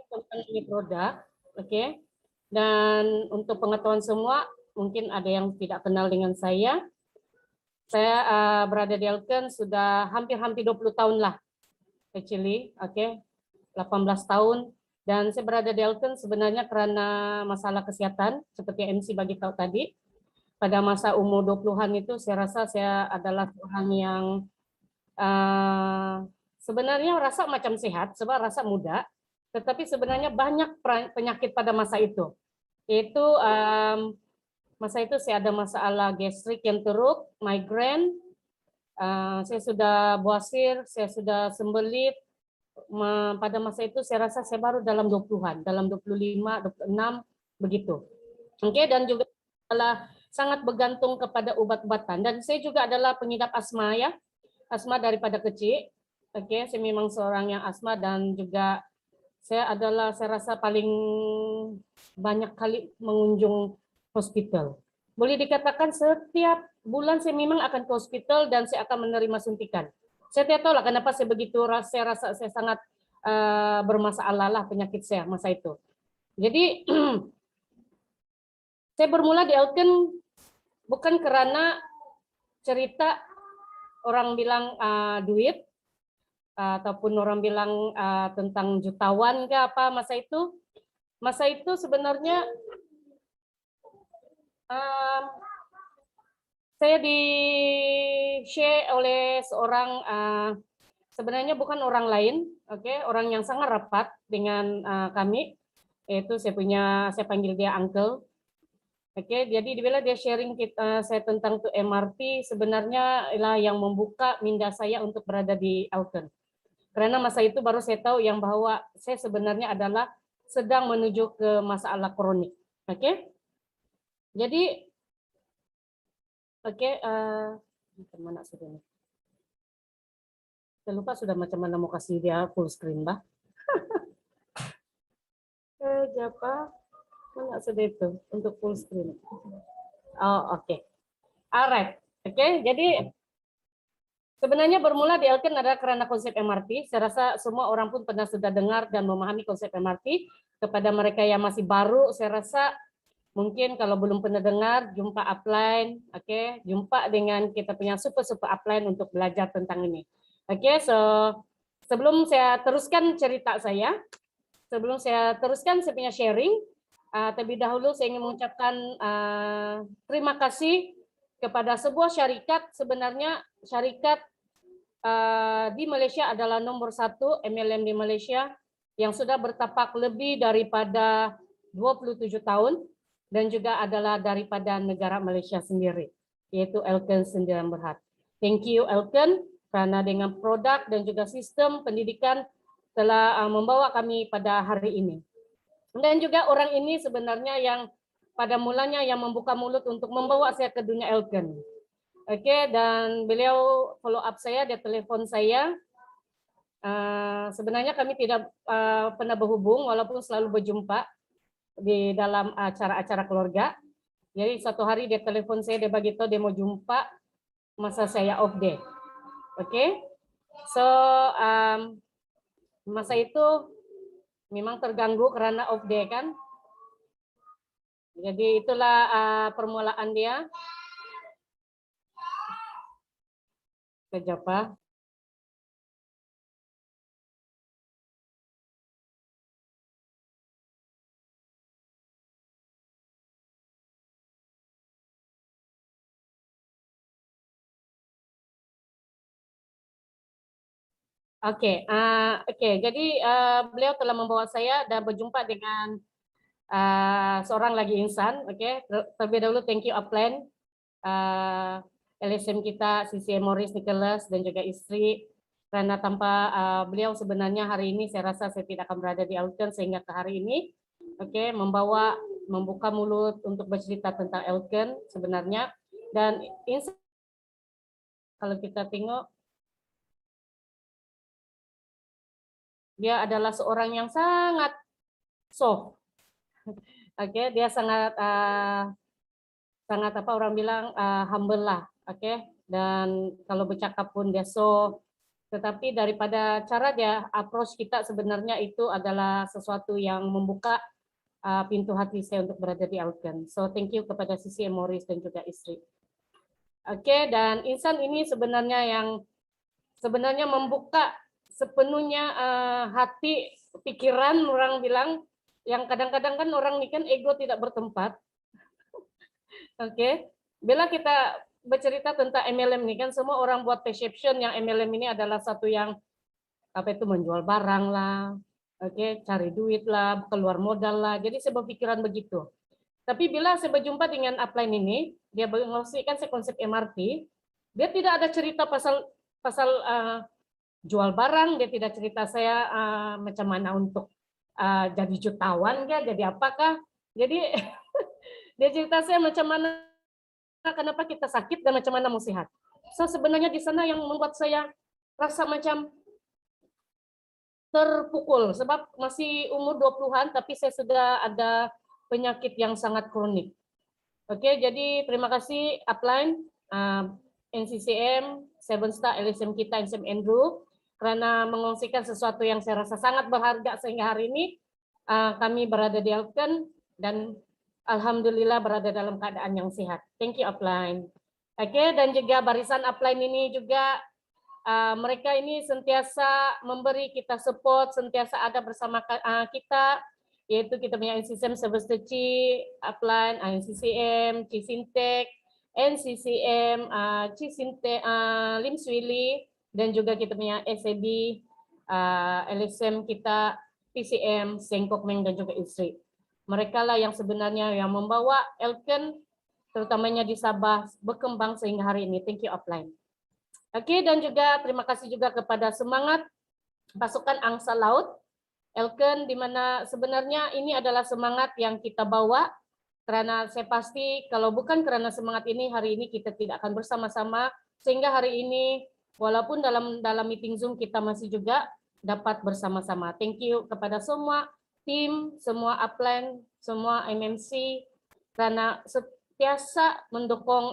tentang ini produk, oke. Dan untuk pengetahuan semua, mungkin ada yang tidak kenal dengan saya. Saya berada di Elken sudah hampir 20 tahun lah, actually, oke, 18 tahun. Dan saya berada di Elken sebenarnya karena masalah kesehatan, seperti MC bagi tahu tadi. Pada masa umur 20-an itu saya rasa saya adalah orang yang sebenarnya rasa macam sehat, sebab rasa muda, tetapi sebenarnya banyak penyakit pada masa itu. Yaitu masa itu saya ada masalah gastrik yang teruk, migrain, saya sudah bawasir, saya sudah sembelit. Pada masa itu saya rasa saya baru dalam 20-an, dalam 25, 26 begitu. Oke, dan juga adalah sangat bergantung kepada obat-obatan. Dan saya juga adalah pengidap asma ya, asma daripada kecil. Oke, saya memang seorang yang asma dan juga saya rasa paling banyak kali mengunjung hospital. Boleh dikatakan setiap bulan saya memang akan ke hospital dan saya akan menerima suntikan. Saya tidak tahu lah kenapa saya begitu, saya rasa saya sangat bermasalah lah penyakit saya masa itu. Jadi saya bermula di Elken bukan karena cerita orang bilang duit, ataupun orang bilang tentang jutawan ke apa masa itu. Masa itu sebenarnya saya di-share oleh seorang sebenarnya bukan orang lain, oke, orang yang sangat rapat dengan kami, yaitu saya panggil dia uncle. Oke, jadi dia sharing saya tentang tuh MRT sebenarnya lah yang membuka minda saya untuk berada di Elken. Karena masa itu baru saya tahu yang bahwa saya sebenarnya adalah sedang menuju ke masalah kronik. Oke, jadi mana sudah nih? Saya lupa sudah macam mana mau kasih dia full screen, Mbak. Siapa? Mana sudah itu untuk full screen? Oh, oke. Alright. Oke, jadi sebenarnya bermula di Elken adalah karena konsep MRT. Saya rasa semua orang pun pernah sudah dengar dan memahami konsep MRT. Kepada mereka yang masih baru, saya rasa mungkin kalau belum pernah dengar, jumpa upline, oke, jumpa dengan kita punya super upline untuk belajar tentang ini. Oke, so sebelum saya teruskan cerita saya, sebelum saya teruskan saya punya sharing, terlebih dahulu saya ingin mengucapkan terima kasih kepada sebuah syarikat. Sebenarnya syarikat di Malaysia adalah nomor 1 MLM di Malaysia yang sudah bertapak lebih daripada 27 tahun dan juga adalah daripada negara Malaysia sendiri, yaitu Elken Sdn Bhd. Thank you Elken karena dengan produk dan juga sistem pendidikan telah membawa kami pada hari ini. Dan juga orang ini sebenarnya yang pada mulanya yang membuka mulut untuk membawa saya ke dunia Elken. Oke, dan beliau follow up saya, dia telepon saya. Sebenarnya kami tidak pernah berhubung walaupun selalu berjumpa di dalam acara-acara keluarga. Jadi satu hari dia telepon saya, dia bagi tahu dia mau jumpa masa saya off day. Oke, so masa itu memang terganggu karena off day kan. Jadi itulah permulaan dia. Kejapa. Oke, jadi beliau telah membawa saya dan berjumpa dengan seorang lagi insan. Oke, terlebih dahulu thank you upline, LSM kita, CCA Morris Nicholas dan juga istri. Karena tanpa beliau sebenarnya hari ini saya rasa saya tidak akan berada di Elken sehingga ke hari ini. Oke, membuka mulut untuk bercerita tentang Elken sebenarnya. Dan kalau kita tengok, dia adalah seorang yang sangat soft. Oke, dia sangat orang bilang humble lah. Oke, dan kalau bercakap pun dia soft. Tetapi daripada cara dia approach kita sebenarnya itu adalah sesuatu yang membuka pintu hati saya untuk berada di Elken. So thank you kepada Sisi Morris dan juga istri. Oke, dan Insan ini sebenarnya yang sebenarnya membuka sepenuhnya hati, pikiran, orang bilang, yang kadang-kadang kan orang ini kan ego tidak bertempat. Oke, bila kita bercerita tentang MLM ini kan semua orang buat perception yang MLM ini adalah satu yang apa itu menjual barang lah, oke, cari duit lah, keluar modal lah. Jadi saya berpikiran begitu. Tapi bila saya berjumpa dengan upline ini, dia mengasihkan saya konsep MRT, dia tidak ada cerita pasal jual barang, dia tidak cerita saya macam mana untuk jadi jutawan ya, jadi apakah. Jadi dia cerita saya macam mana kenapa kita sakit dan macam mana mau sehat. So sebenarnya di sana yang membuat saya rasa macam terpukul sebab masih umur 20-an tapi saya sudah ada penyakit yang sangat kronik. Oke, jadi terima kasih upline, NCCM, Seven Star, LSM kita, NCM Andrew, karena mengongsikan sesuatu yang saya rasa sangat berharga sehingga hari ini kami berada di Elken dan alhamdulillah berada dalam keadaan yang sehat. Thank you upline. Oke, dan juga barisan upline ini juga mereka ini sentiasa memberi kita support, sentiasa ada bersama kita, yaitu kita punya NCCM Sebester Ci, upline, NCCM, Cisintek, NCCM, Cisintek, Lim Swili, dan juga kita punya SEB, LSM kita, PCM, Sengkok Meng, dan juga istri. Mereka lah yang sebenarnya yang membawa Elken, terutamanya di Sabah, berkembang sehingga hari ini. Thank you, upline. Oke, dan juga terima kasih juga kepada semangat pasukan Angsa Laut Elken, di mana sebenarnya ini adalah semangat yang kita bawa, karena saya pasti kalau bukan karena semangat ini, hari ini kita tidak akan bersama-sama, sehingga hari ini walaupun dalam meeting Zoom kita masih juga dapat bersama-sama. Thank you kepada semua tim, semua upline, semua MMC, karena setiasa mendukung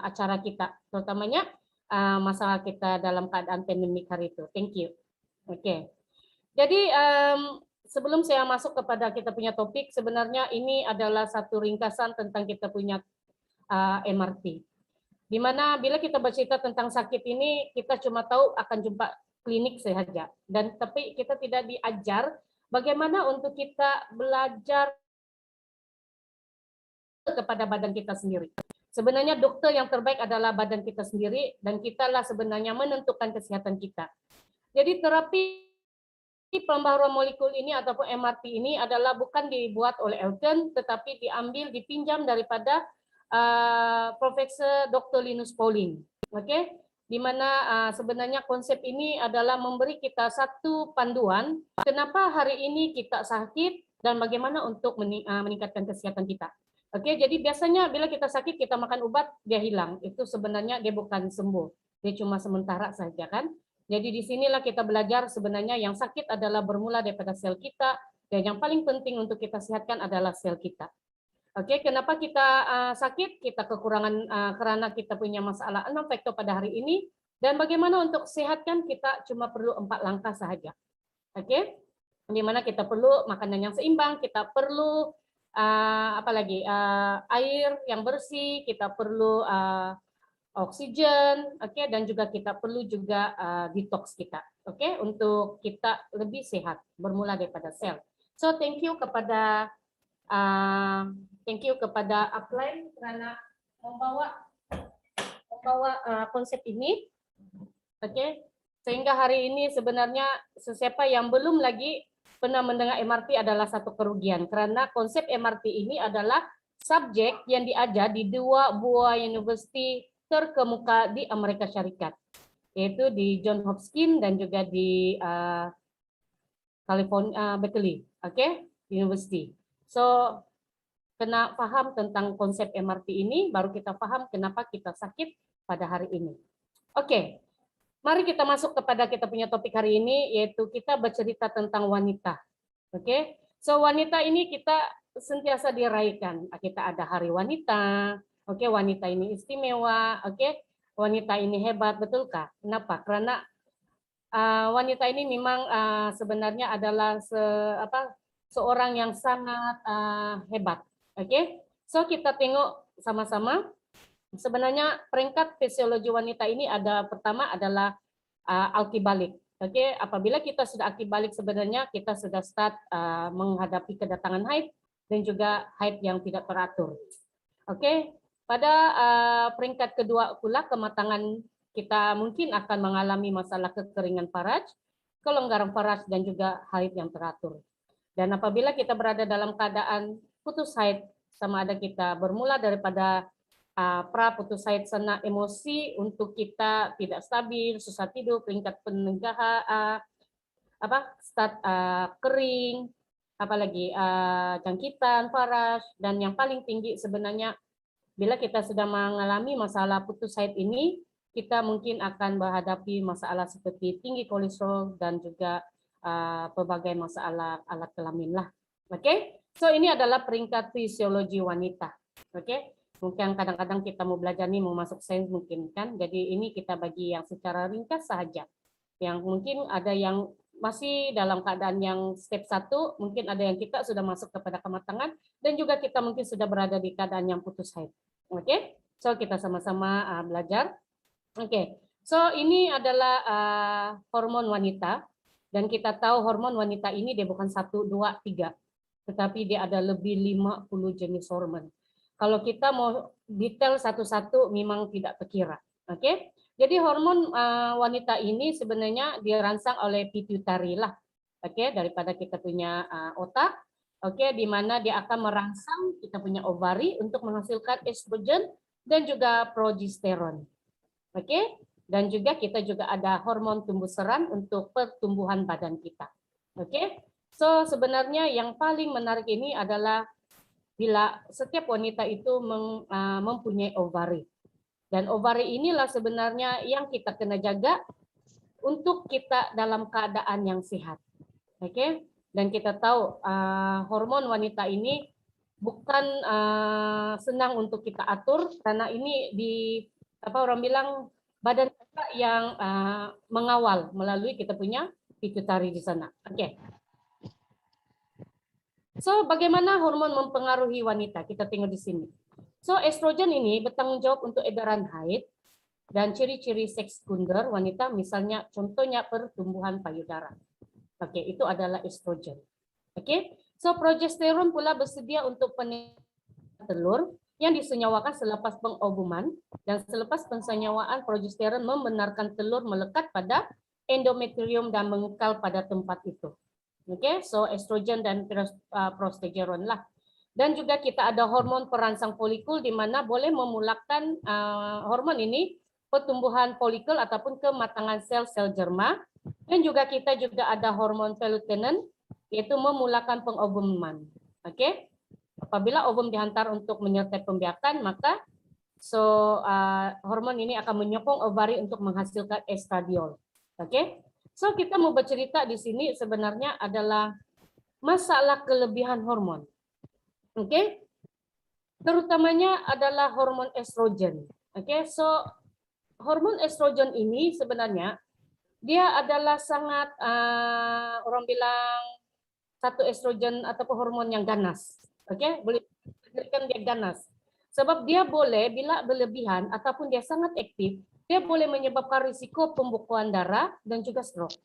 acara kita, terutamanya masalah kita dalam keadaan pandemik hari itu. Thank you. Oke. Jadi sebelum saya masuk kepada kita punya topik, sebenarnya ini adalah satu ringkasan tentang kita punya MRT. Di mana bila kita bercerita tentang sakit ini, kita cuma tahu akan jumpa klinik saja, dan tapi kita tidak diajar bagaimana untuk kita belajar kepada badan kita sendiri. Sebenarnya dokter yang terbaik adalah badan kita sendiri, dan kitalah sebenarnya menentukan kesehatan kita. Jadi terapi pembaharuan molekul ini ataupun MRT ini adalah bukan dibuat oleh Elken, tetapi diambil, dipinjam daripada Profesor Dr. Linus Pauling. Oke, di mana sebenarnya konsep ini adalah memberi kita satu panduan kenapa hari ini kita sakit dan bagaimana untuk meningkatkan kesehatan kita. Oke, jadi biasanya bila kita sakit kita makan obat dia hilang. Itu sebenarnya dia bukan sembuh. Dia cuma sementara saja kan. Jadi disinilah kita belajar sebenarnya yang sakit adalah bermula daripada sel kita, dan yang paling penting untuk kita sehatkan adalah sel kita. Oke, kenapa kita sakit? Kita kekurangan karena kita punya masalah 6 faktor pada hari ini, dan bagaimana untuk sehatkan kita cuma perlu 4 langkah saja. Oke, di mana kita perlu makanan yang seimbang, kita perlu apalagi air yang bersih, kita perlu oksigen, oke, dan juga kita perlu juga detox kita, oke, untuk kita lebih sehat bermula daripada sel. So thank you kepada upline karena membawa konsep ini, oke, sehingga hari ini sebenarnya siapa yang belum lagi pernah mendengar MRT adalah satu kerugian, karena konsep MRT ini adalah subjek yang diajar di 2 buah university terkemuka di Amerika Syarikat, yaitu di Johns Hopkins dan juga di California, Berkeley, oke, University. So, kena paham tentang konsep MRT ini, baru kita paham kenapa kita sakit pada hari ini. Oke, mari kita masuk kepada kita punya topik hari ini, yaitu kita bercerita tentang wanita. Oke, so wanita ini kita sentiasa diraihkan. Kita ada Hari Wanita. Oke, wanita ini istimewa. Oke, wanita ini hebat, betulkah? Kenapa? Karena wanita ini memang sebenarnya adalah seorang yang sangat hebat. Oke, so kita tengok sama-sama. Sebenarnya peringkat fisiologi wanita ini ada pertama adalah alkibalik. Oke, apabila kita sudah alkibalik sebenarnya kita sudah start menghadapi kedatangan haid dan juga haid yang tidak teratur. Oke, pada peringkat kedua pula kematangan kita mungkin akan mengalami masalah kekeringan faraj, kelonggaran faraj dan juga haid yang teratur. Dan apabila kita berada dalam keadaan putus haid, sama ada kita bermula daripada pra putus haid sana emosi untuk kita tidak stabil, susah tidur, peringkat penegahan, start kering, apalagi jangkitan, faraj, dan yang paling tinggi sebenarnya bila kita sudah mengalami masalah putus haid ini, kita mungkin akan menghadapi masalah seperti tinggi kolesterol dan juga berbagai masalah alat kelamin lah. Oke, so ini adalah peringkat fisiologi wanita. Oke, mungkin kadang-kadang kita mau belajar nih mau masuk sains mungkin kan. Jadi ini kita bagi yang secara ringkas saja. Yang mungkin ada yang masih dalam keadaan yang step 1, mungkin ada yang kita sudah masuk kepada kematangan, dan juga kita mungkin sudah berada di keadaan yang putus haid. Oke, so kita sama-sama belajar. Oke, so ini adalah hormon wanita, dan kita tahu hormon wanita ini dia bukan 1, 2, 3, tetapi dia ada lebih 50 jenis hormon. Kalau kita mau detail satu-satu memang tidak terkira. Oke, jadi hormon wanita ini sebenarnya dirangsang oleh pituitari lah. Oke, daripada kita punya otak. Oke, di mana dia akan merangsang kita punya ovari untuk menghasilkan estrogen dan juga progesteron. Oke, dan juga kita juga ada hormon tumbuh serang untuk pertumbuhan badan kita. Oke, so sebenarnya yang paling menarik ini adalah bila setiap wanita itu mempunyai ovari. Dan ovari inilah sebenarnya yang kita kena jaga untuk kita dalam keadaan yang sehat. Oke, dan kita tahu hormon wanita ini bukan senang untuk kita atur karena ini orang bilang badan kita yang mengawal melalui kita punya pituitari di sana. Oke. So, bagaimana hormon mempengaruhi wanita? Kita tengok di sini. So, estrogen ini bertanggung jawab untuk edaran haid dan ciri-ciri seks sekunder wanita, misalnya contohnya pertumbuhan payudara. Oke, itu adalah estrogen. Oke, so progesteron pula bersedia untuk peningkatan telur yang disenyawakan selepas pengobuman, dan selepas pensenyawaan progesteron membenarkan telur melekat pada endometrium dan mengekal pada tempat itu. Oke, so estrogen dan progesteron lah. Dan juga kita ada hormon perangsang folikul di mana boleh memulakan hormon ini pertumbuhan folikel ataupun kematangan sel-sel jerma. Dan juga kita juga ada hormon lutein yaitu memulakan pengobuman. Oke. Apabila ovum dihantar untuk menyertai pembiakan, maka hormon ini akan menyokong ovari untuk menghasilkan estradiol. Oke. So kita mau bercerita di sini sebenarnya adalah masalah kelebihan hormon. Oke. Terutamanya adalah hormon estrogen. Oke, so hormon estrogen ini sebenarnya dia adalah sangat orang bilang satu estrogen ataupun hormon yang ganas. Oke, boleh dikatakan dia ganas. Sebab dia boleh bila berlebihan ataupun dia sangat aktif, dia boleh menyebabkan risiko pembekuan darah dan juga stroke.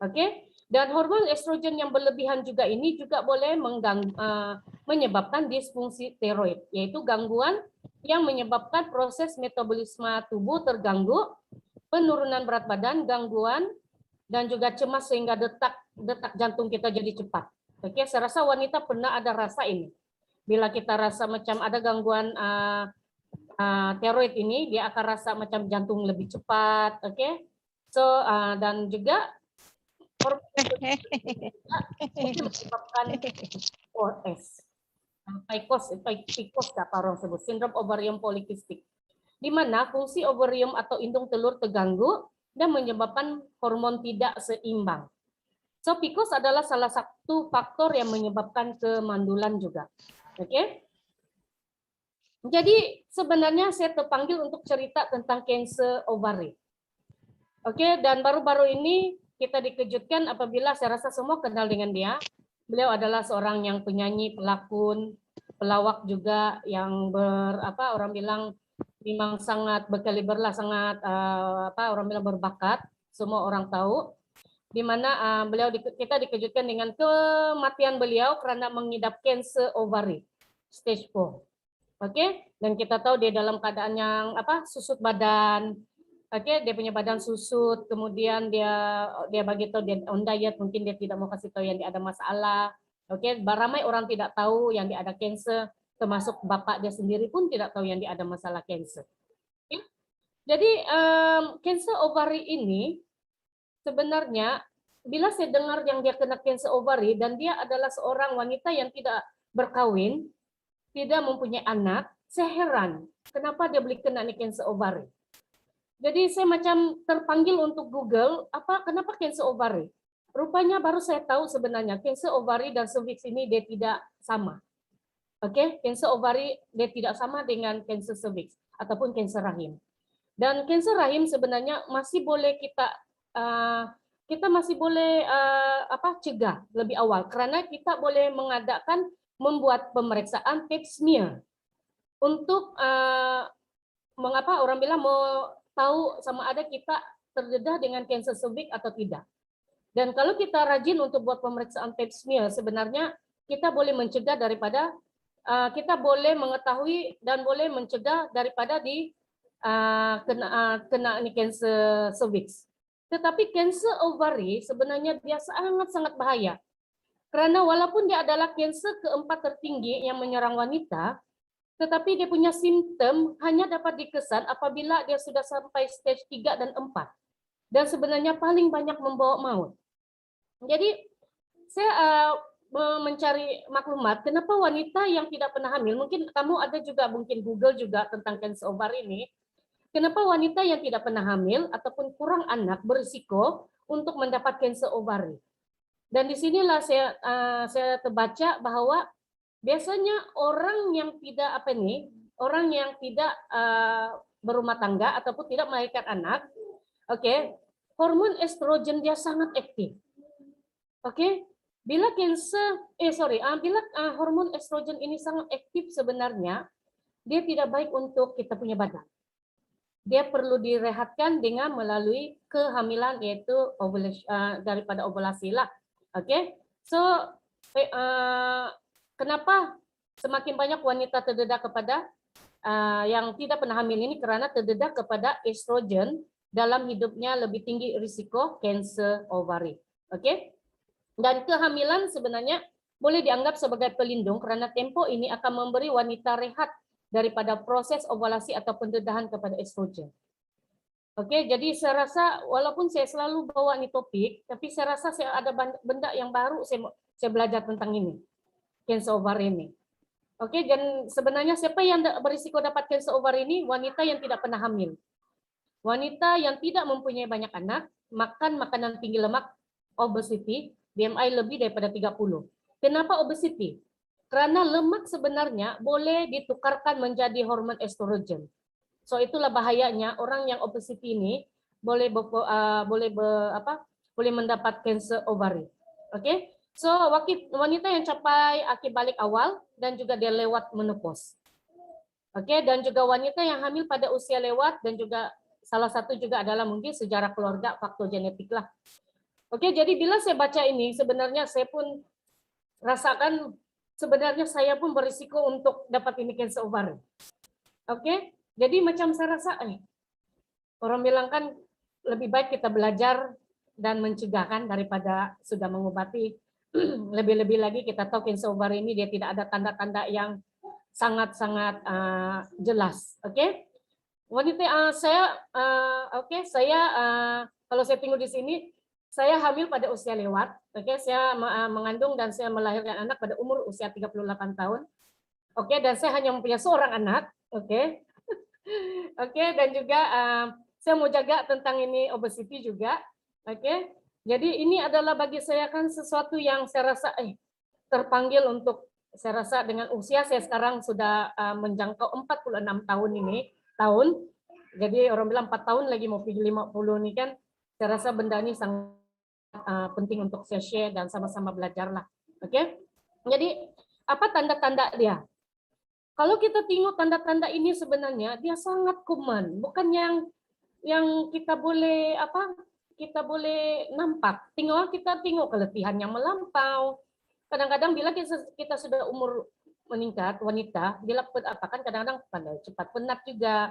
Oke, dan hormon estrogen yang berlebihan juga ini juga boleh menyebabkan disfungsi tiroid, yaitu gangguan yang menyebabkan proses metabolisme tubuh terganggu, penurunan berat badan, gangguan, dan juga cemas sehingga detak jantung kita jadi cepat. Oke, saya rasa wanita pernah ada rasa ini. Bila kita rasa macam ada gangguan tiroid ini, dia akan rasa macam jantung lebih cepat. Oke, so dan juga menyebabkan OS, PCOS apa orang sebut, sindrom ovarium polikistik, di mana fungsi ovarium atau indung telur terganggu dan menyebabkan hormon tidak seimbang. So, PCOS adalah salah satu faktor yang menyebabkan kemandulan juga. Oke? Jadi sebenarnya saya terpanggil untuk cerita tentang kanker ovary. Oke, dan baru-baru ini kita dikejutkan apabila saya rasa semua kenal dengan dia. Beliau adalah seorang yang penyanyi, pelakon, pelawak juga yang orang bilang memang sangat berkaliber lah, sangat orang bilang berbakat, semua orang tahu. Di mana kita dikejutkan dengan kematian beliau karena mengidap kanker ovary stage 4. Oke, dan kita tahu dia dalam keadaan yang susut badan. Oke, dia punya badan susut, kemudian dia begitu dia on diet, mungkin dia tidak mau kasih tahu yang dia ada masalah. Oke, ramai orang tidak tahu yang dia ada kanker, termasuk bapak dia sendiri pun tidak tahu yang dia ada masalah kanker. Oke? Jadi kanker ovary ini sebenarnya bila saya dengar yang dia kena kanker ovary dan dia adalah seorang wanita yang tidak berkawin, tidak mempunyai anak, saya heran kenapa dia boleh kena kanker ovary. Jadi saya macam terpanggil untuk Google, kenapa kanker ovary? Rupanya baru saya tahu sebenarnya kanker ovary dan cervix ini dia tidak sama. Oke, kanker ovary dia tidak sama dengan kanker cervix ataupun kanker rahim. Dan kanker rahim sebenarnya masih boleh kita masih boleh cegah lebih awal karena kita boleh membuat pemeriksaan pap smear untuk mengapa orang bilang mau tahu sama ada kita terdedah dengan kanker cervix atau tidak. Dan kalau kita rajin untuk buat pemeriksaan pap smear, sebenarnya kita boleh mencegah daripada kita boleh mengetahui dan boleh mencegah daripada kena kanker cervix. Tetapi kanker ovary sebenarnya dia sangat-sangat bahaya. Karena walaupun dia adalah kanker keempat tertinggi yang menyerang wanita, tetapi dia punya simptom hanya dapat dikesan apabila dia sudah sampai stage 3 dan 4. Dan sebenarnya paling banyak membawa maut. Jadi saya mencari maklumat kenapa wanita yang tidak pernah hamil, mungkin kamu ada juga mungkin Google juga tentang kanker ovary ini, kenapa wanita yang tidak pernah hamil ataupun kurang anak berisiko untuk mendapat kanker ovary. Dan disinilah saya terbaca bahwa biasanya orang yang tidak berumah tangga ataupun tidak melahirkan anak, oke, hormon estrogen dia sangat aktif. Oke, bila hormon estrogen ini sangat aktif sebenarnya dia tidak baik untuk kita punya badan. Dia perlu direhatkan dengan melalui kehamilan yaitu daripada ovulasi lah. Oke, so kenapa semakin banyak wanita terdedah kepada yang tidak pernah hamil ini karena terdedah kepada estrogen dalam hidupnya lebih tinggi risiko kanker ovary. Oke, dan kehamilan sebenarnya boleh dianggap sebagai pelindung karena tempo ini akan memberi wanita rehat daripada proses ovulasi atau pendedahan kepada estrogen. Oke, jadi saya rasa walaupun saya selalu bawa ini topik, tapi saya rasa saya ada benda yang baru saya belajar tentang ini, kanker ovary ini. Oke, dan sebenarnya siapa yang berisiko dapat kanker ovary ini? Wanita yang tidak pernah hamil. Wanita yang tidak mempunyai banyak anak, makan makanan tinggi lemak, obesity, BMI lebih daripada 30. Kenapa obesity? Karena lemak sebenarnya boleh ditukarkan menjadi hormon estrogen. So itulah bahayanya orang yang obesity ini boleh mendapat kanker ovary. Oke, so wanita yang capai akil balik awal dan juga dia lewat menopause. Oke, dan juga wanita yang hamil pada usia lewat dan juga salah satu juga adalah mungkin sejarah keluarga, faktor genetik lah. Oke, jadi bila saya baca ini sebenarnya saya pun rasakan sebenarnya saya pun berisiko untuk dapat ini kanker ovary. Oke. Jadi macam saya rasa, orang bilang kan lebih baik kita belajar dan mencegahkan daripada sudah mengobati. Lebih-lebih lagi kita tahu kanker ovary ini dia tidak ada tanda-tanda yang sangat-sangat jelas. Oke, wanita kalau saya tinggal di sini, saya hamil pada usia lewat. Oke, saya mengandung dan saya melahirkan anak pada umur usia 38 tahun. Oke, dan saya hanya mempunyai seorang anak. Oke. Oke, dan juga saya mau jaga tentang ini obesity juga. Oke, jadi ini adalah bagi saya kan sesuatu yang saya rasa terpanggil untuk saya rasa dengan usia saya sekarang sudah menjangkau 46 tahun ini, jadi orang bilang 4 tahun lagi mau pergi 50 nih kan, saya rasa benda ini sangat penting untuk saya share dan sama-sama belajar lah. Oke? Jadi apa tanda-tanda dia? Kalau kita tengok tanda-tanda ini sebenarnya dia sangat common, bukan yang kita boleh nampak. Kita tengok keletihan yang melampau. Kadang-kadang bila kita sudah umur meningkat, wanita, bila kadang-kadang pandai cepat penat juga.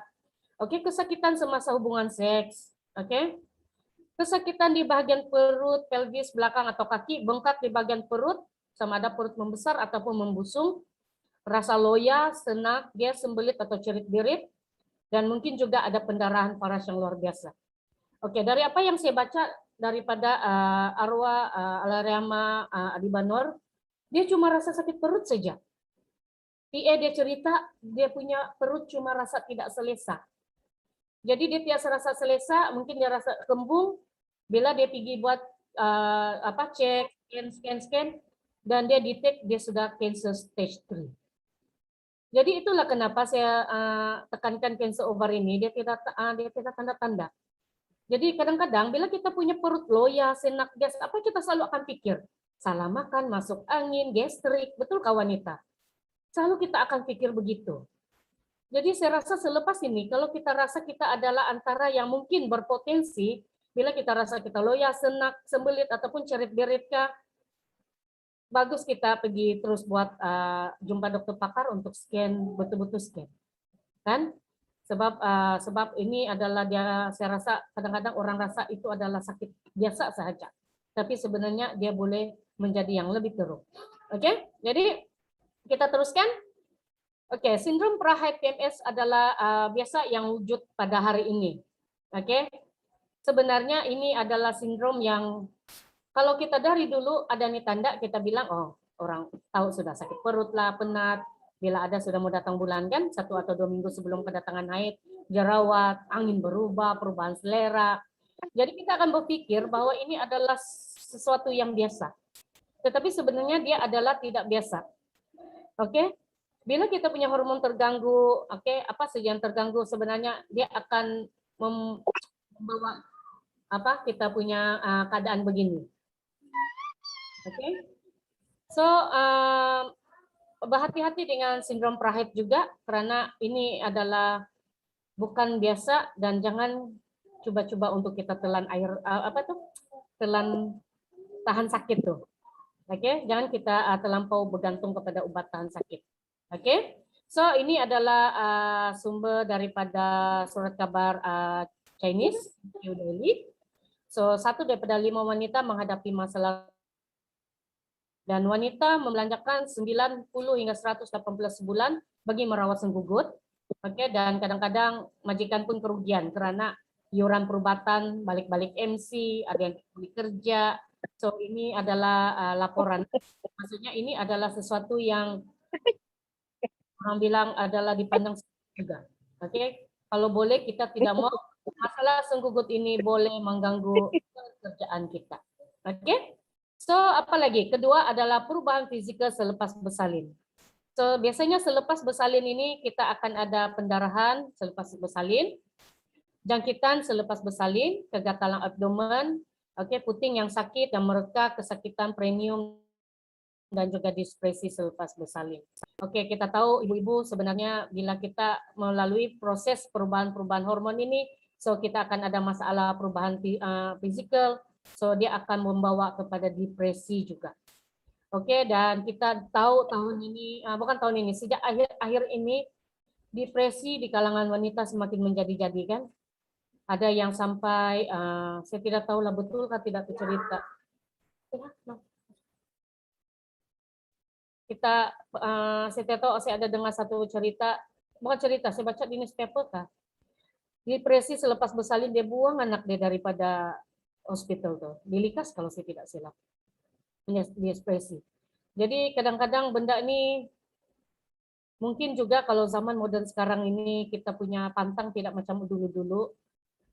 Oke, kesakitan semasa hubungan seks. Oke. Kesakitan di bagian perut, pelvis belakang atau kaki, bengkak di bagian perut, sama ada perut membesar ataupun membusung, rasa loya, senak, gas, sembelit atau cerit-berit, dan mungkin juga ada pendarahan paras yang luar biasa. Oke, dari apa yang saya baca daripada arwah Alarama Adibanor, dia cuma rasa sakit perut saja. Dia cerita dia punya perut cuma rasa tidak selesa. Jadi dia tiada rasa selesa, mungkin dia rasa kembung. Bila dia pergi buat cek, scan, dan dia detect dia sudah cancer stage 3. Jadi itulah kenapa saya tekankan cancer over ini, dia tidak tanda-tanda. Jadi kadang-kadang bila kita punya perut loya, senak, gas, apa kita selalu akan pikir? Salah makan, masuk angin, gastrik, betul kah wanita? Selalu kita akan pikir begitu. Jadi saya rasa selepas ini, kalau kita rasa kita adalah antara yang mungkin berpotensi, bila kita rasa kita loya, senak, sembelit, ataupun cerit-berit kah, bagus kita pergi terus buat jumpa dokter pakar untuk scan, betul-betul scan. Kan? Sebab ini adalah saya rasa kadang-kadang orang rasa itu adalah sakit biasa saja, tapi sebenarnya dia boleh menjadi yang lebih teruk. Oke, jadi kita teruskan. Oke, sindrom pra-haid PMS adalah biasa yang wujud pada hari ini. Oke, sebenarnya ini adalah sindrom yang kalau kita dari dulu ada nih tanda kita bilang oh orang tahu sudah sakit perut lah, penat. Bila ada sudah mau datang bulan kan, 1 atau 2 minggu sebelum kedatangan haid, jerawat, angin berubah, perubahan selera. Jadi kita akan berpikir bahwa ini adalah sesuatu yang biasa. Tetapi sebenarnya dia adalah tidak biasa. Oke? Bila kita punya hormon terganggu, apa saja yang terganggu sebenarnya dia akan membawa kita punya keadaan begini. Oke? So, berhati-hati dengan sindrom pra-haid juga karena ini adalah bukan biasa dan jangan coba-coba untuk kita telan air telan tahan sakit tuh. Oke, jangan kita terlampau bergantung kepada obat tahan sakit. Oke. So, ini adalah sumber daripada surat kabar Chinese New Daily. So, 1 daripada 5 wanita menghadapi masalah dan wanita membelanjakan 90 hingga 118 sebulan bagi merawat sang gugut. Oke, dan kadang-kadang majikan pun kerugian karena iuran perubatan, balik-balik MC, ada yang bekerja. So ini adalah laporan. Maksudnya ini adalah sesuatu yang orang bilang adalah dipandang juga. Oke, kalau boleh kita tidak mau masalah sang gugut ini boleh mengganggu pekerjaan kita. Oke. So, apalagi? Kedua adalah perubahan fisikal selepas bersalin. So, biasanya selepas bersalin ini kita akan ada pendarahan selepas bersalin, jangkitan selepas bersalin, kegatalan abdomen, puting yang sakit dan mereka, kesakitan premium, dan juga dispresi selepas bersalin. Kita tahu ibu-ibu sebenarnya bila kita melalui proses perubahan-perubahan hormon ini, so kita akan ada masalah perubahan fisikal, so dia akan membawa kepada depresi juga. Dan kita tahu sejak akhir ini depresi di kalangan wanita semakin menjadi-jadi kan. Ada yang sampai saya tidak tahu lah betul atau tidak cerita. Saya tidak tahu, saya ada dengar satu cerita, bukan cerita, saya baca di newspaper kah. Depresi selepas bersalin dia buang anak dia daripada hospital tuh, dilikas kalau saya tidak silap. Depresi. Jadi kadang-kadang benda ini mungkin juga kalau zaman modern sekarang ini kita punya pantang tidak macam dulu-dulu.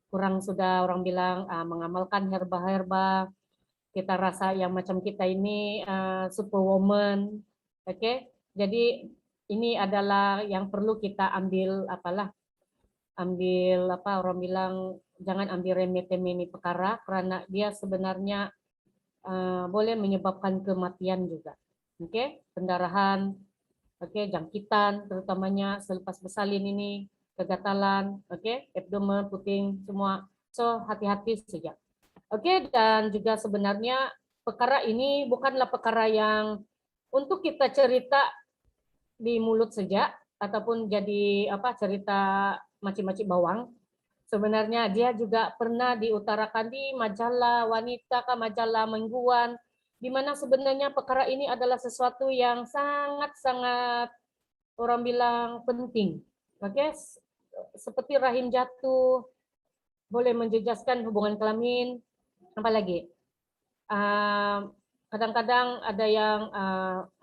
Kurang sudah orang bilang mengamalkan herba-herba. Kita rasa yang macam kita ini superwoman. Jadi ini adalah yang perlu kita ambil orang bilang jangan ambil remeh-temeh ini perkara, karena dia sebenarnya boleh menyebabkan kematian juga. Oke, pendarahan, jangkitan terutamanya selepas bersalin ini, kegatalan, abdomen, puting semua. So hati-hati saja. Dan juga sebenarnya perkara ini bukanlah perkara yang untuk kita cerita di mulut saja ataupun jadi cerita macam-macam bawang. Sebenarnya dia juga pernah diutarakan di majalah wanita, majalah mingguan, di mana sebenarnya perkara ini adalah sesuatu yang sangat-sangat orang bilang penting. Seperti rahim jatuh, boleh menjejaskan hubungan kelamin, apalagi kadang-kadang ada yang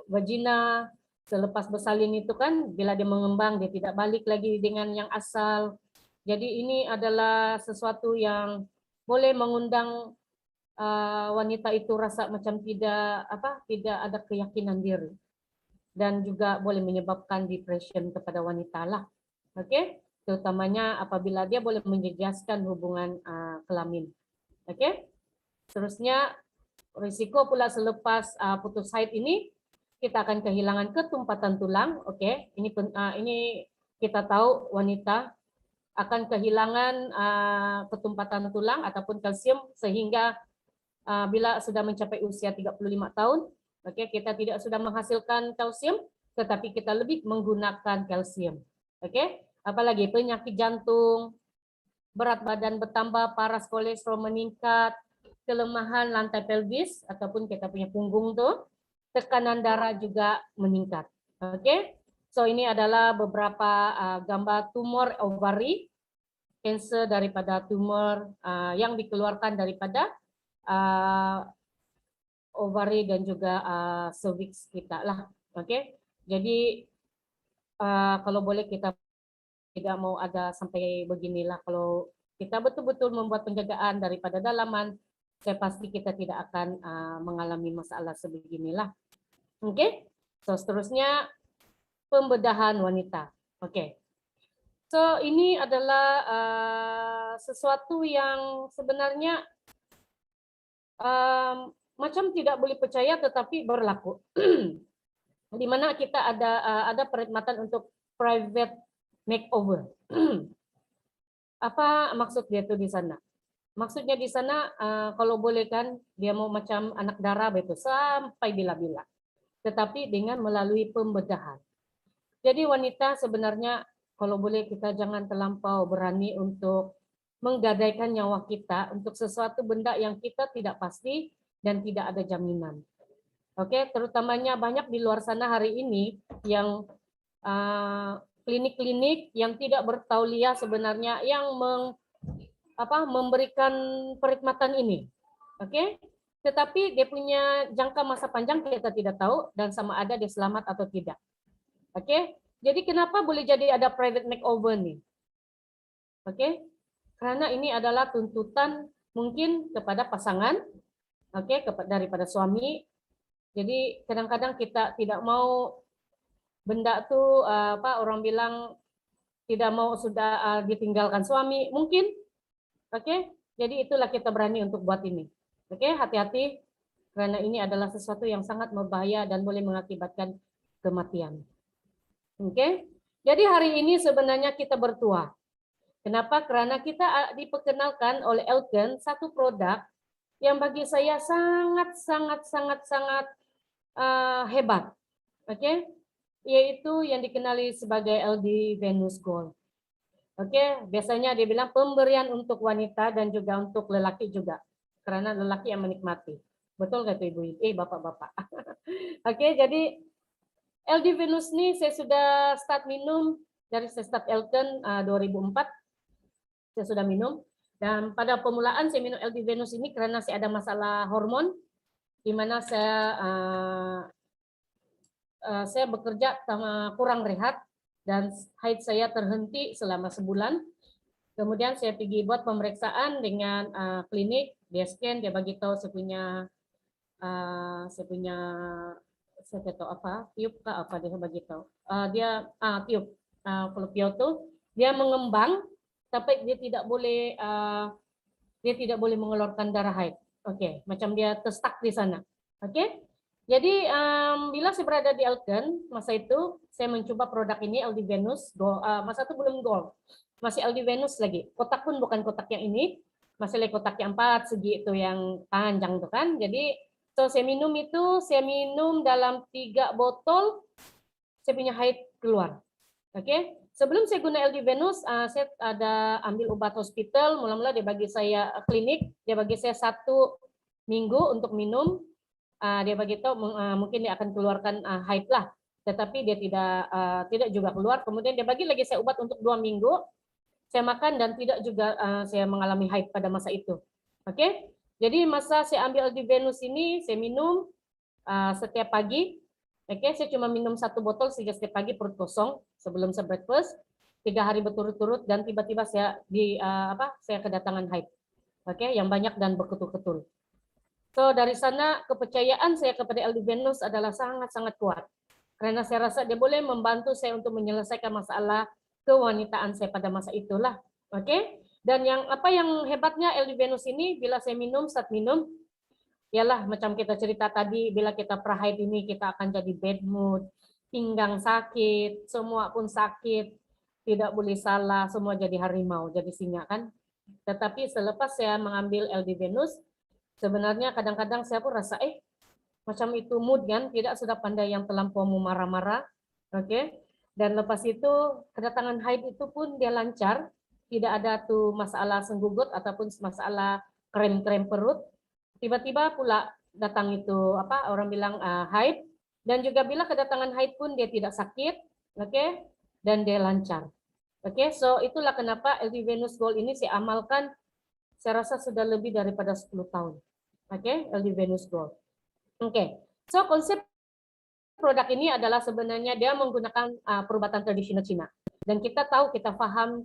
vagina selepas bersalin itu kan, bila dia mengembang dia tidak balik lagi dengan yang asal. Jadi ini adalah sesuatu yang boleh mengundang wanita itu rasa macam tidak ada keyakinan diri, dan juga boleh menyebabkan depression kepada wanita lah. Terutamanya apabila dia boleh menjejaskan hubungan kelamin. Seterusnya risiko pula selepas putus haid ini kita akan kehilangan ketumpatan tulang. Ini kita tahu wanita akan kehilangan ketumpatan tulang ataupun kalsium, sehingga bila sudah mencapai usia 35 tahun, kita tidak sudah menghasilkan kalsium, tetapi kita lebih menggunakan kalsium. Apalagi penyakit jantung, berat badan bertambah, paras kolesterol meningkat, kelemahan lantai pelvis ataupun kita punya punggung tuh, tekanan darah juga meningkat. So ini adalah beberapa gambar tumor ovari, kanser daripada tumor yang dikeluarkan daripada ovari dan juga cervix kita lah. Jadi kalau boleh kita tidak mau ada sampai beginilah. Kalau kita betul-betul membuat penjagaan daripada dalaman, saya pasti kita tidak akan mengalami masalah sebeginilah. So seterusnya pembedahan wanita. So ini adalah sesuatu yang sebenarnya macam tidak boleh percaya tetapi berlaku. Di mana kita ada perkhidmatan untuk private makeover. Apa maksud dia tuh di sana? Maksudnya di sana kalau boleh kan dia mau macam anak darah begitu sampai bila-bila. Tetapi dengan melalui pembedahan. Jadi wanita sebenarnya kalau boleh kita jangan terlampau berani untuk menggadaikan nyawa kita untuk sesuatu benda yang kita tidak pasti dan tidak ada jaminan. Terutamanya banyak di luar sana hari ini yang klinik-klinik yang tidak bertauliah sebenarnya yang memberikan perkhidmatan ini. Tetapi dia punya jangka masa panjang kita tidak tahu dan sama ada dia selamat atau tidak. Jadi kenapa boleh jadi ada private makeover nih? Karena ini adalah tuntutan mungkin kepada pasangan, daripada suami. Jadi kadang-kadang kita tidak mau benda tuh orang bilang tidak mau sudah ditinggalkan suami mungkin. Jadi itulah kita berani untuk buat ini. Hati-hati karena ini adalah sesuatu yang sangat berbahaya dan boleh mengakibatkan kematian. Jadi hari ini sebenarnya kita bertuah. Kenapa? Karena kita diperkenalkan oleh Elken satu produk yang bagi saya sangat hebat. Yaitu yang dikenali sebagai LD Venus Gold. Biasanya dia bilang pemberian untuk wanita dan juga untuk lelaki juga. Karena lelaki yang menikmati. Betul nggak tuh Ibu? Bapak-bapak. Jadi LD Venus ini saya sudah start minum dari saya start Elken 2004. Saya sudah minum. Dan pada permulaan saya minum LD Venus ini karena saya ada masalah hormon, di mana saya bekerja kurang rehat dan haid saya terhenti selama sebulan. Kemudian saya pergi buat pemeriksaan dengan klinik, dia scan, dia bagi tahu saya punya saya tidak tahu apa, tiup kah apa dia bagi tahu. Dia tiup. Kalau piau tuh dia mengembang, tapi dia tidak boleh mengeluarkan darah haid. Oke, macam dia terstuck di sana. Oke. Jadi bila saya berada di Elken, masa itu saya mencoba produk ini LD Venus. Masa itu belum gold, masih LD Venus lagi. Kotak pun bukan kotak yang ini, masih lagi kotak yang 4 segi itu yang panjang tuh kan. Jadi saya minum dalam 3 botol, saya punya haid keluar. Oke. Sebelum saya guna LD Venus, saya ada ambil obat hospital. Mula-mula dia bagi saya klinik, dia bagi saya 1 minggu untuk minum. Dia bagi tahu mungkin dia akan keluarkan haid lah, tetapi dia tidak juga keluar. Kemudian dia bagi lagi saya obat untuk 2 minggu. Saya makan dan tidak juga saya mengalami haid pada masa itu. Oke. Jadi masa saya ambil LD Venus ini, saya minum setiap pagi. Oke, saya cuma minum 1 botol setiap pagi perut kosong sebelum saya breakfast 3 hari berturut-turut, dan tiba-tiba saya kedatangan haid. Oke, yang banyak dan berketul-ketul. So dari sana kepercayaan saya kepada LD Venus adalah sangat-sangat kuat. Karena saya rasa dia boleh membantu saya untuk menyelesaikan masalah kewanitaan saya pada masa itulah. Oke? Dan yang hebatnya LD Venus ini, bila saya saat minum, ialah macam kita cerita tadi, bila kita prahaid ini kita akan jadi bad mood, pinggang sakit, semua pun sakit, tidak boleh salah, semua jadi harimau, jadi singa kan. Tetapi selepas saya mengambil LD Venus, sebenarnya kadang-kadang saya pun rasa macam itu mood kan, tidak sudah pandai yang terlampau marah-marah. Oke. Dan lepas itu kedatangan haid itu pun dia lancar, tidak ada tuh masalah senggugut ataupun masalah krem-krem perut. Tiba-tiba pula datang itu orang bilang haid, dan juga bila kedatangan haid pun dia tidak sakit, oke, dan dia lancar. Oke, so itulah kenapa LD Venus Gold ini saya amalkan, saya rasa sudah lebih daripada 10 tahun. Oke, LD Venus Gold. Oke, so konsep produk ini adalah sebenarnya dia menggunakan perubatan tradisional Cina. Dan kita tahu, kita paham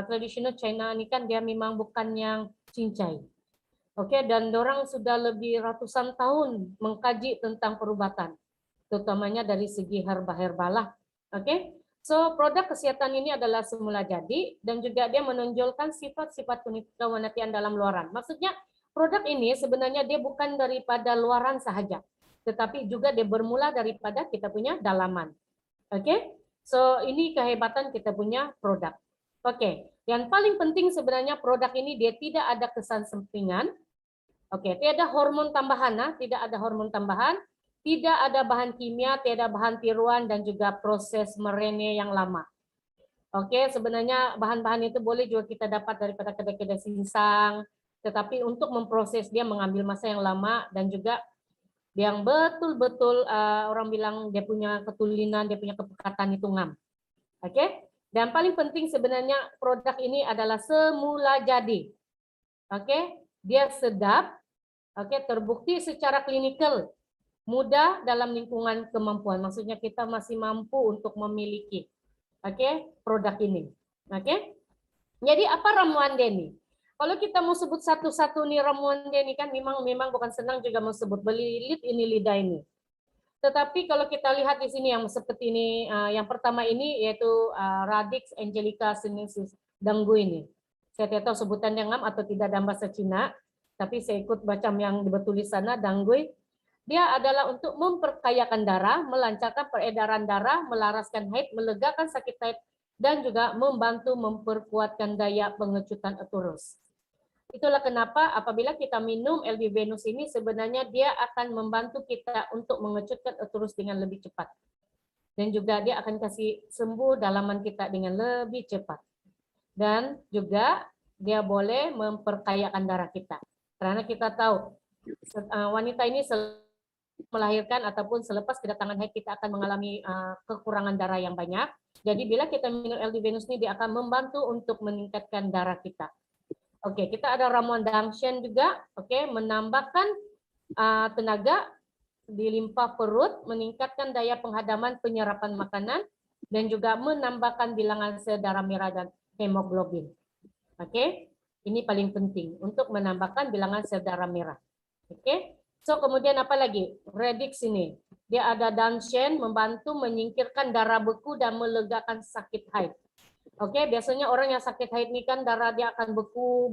tradisional China ini kan dia memang bukan yang cincai. Oke, dan orang sudah lebih ratusan tahun mengkaji tentang perubatan, terutamanya dari segi herba-herba lah. Oke, so produk kesehatan ini adalah semula jadi, dan juga dia menonjolkan sifat-sifat kewanatian dalam luaran. Maksudnya produk ini sebenarnya dia bukan daripada luaran sahaja, tetapi juga dia bermula daripada kita punya dalaman. Oke, so ini kehebatan kita punya produk. Oke, yang paling penting sebenarnya produk ini dia tidak ada kesan sampingan. Oke, tidak ada hormon tambahan, tidak ada hormon tambahan, tidak ada bahan kimia, tidak ada bahan tiruan, dan juga proses merene yang lama. Oke, sebenarnya bahan-bahan itu boleh juga kita dapat daripada kedai-kedai sinsang, tetapi untuk memproses dia mengambil masa yang lama, dan juga yang betul-betul orang bilang dia punya ketulinan, dia punya kepekatan itu ngam. Oke, dan paling penting sebenarnya produk ini adalah semula jadi. Oke, dia sedap. Oke, terbukti secara klinikal, mudah dalam lingkungan kemampuan. Maksudnya kita masih mampu untuk memiliki produk ini. Oke, jadi apa ramuan dia ini? Kalau kita mau sebut satu-satu nih ramuan dia ini kan memang bukan senang juga mau sebut, belilit ini lidah ini. Tetapi kalau kita lihat di sini yang seperti ini, yang pertama ini yaitu Radix Angelica sinensis Danggu ini. Saya tidak tahu sebutannya ngam atau tidak dalam bahasa Cina, tapi saya ikut baca yang bertulis sana, Danggui. Dia adalah untuk memperkayakan darah, melancarkan peredaran darah, melaraskan haid, melegakan sakit haid, dan juga membantu memperkuatkan daya pengecutan uterus. Itulah kenapa apabila kita minum LD Venus ini sebenarnya dia akan membantu kita untuk mengecutkan uterus dengan lebih cepat. Dan juga dia akan kasih sembuh dalaman kita dengan lebih cepat. Dan juga dia boleh memperkayakan darah kita. Karena kita tahu wanita ini melahirkan ataupun selepas kedatangan haid kita akan mengalami kekurangan darah yang banyak. Jadi bila kita minum LD Venus ini dia akan membantu untuk meningkatkan darah kita. Oke, kita ada ramuan Dangshen juga, menambahkan tenaga di limpa perut, meningkatkan daya penghadaman penyerapan makanan, dan juga menambahkan bilangan sel darah merah dan hemoglobin. Oke, ini paling penting untuk menambahkan bilangan sel darah merah. Oke, so kemudian apa lagi? Radix ini, dia ada Danshen, membantu menyingkirkan darah beku dan melegakan sakit haid. Oke, biasanya orang yang sakit haid ini kan darah dia akan beku.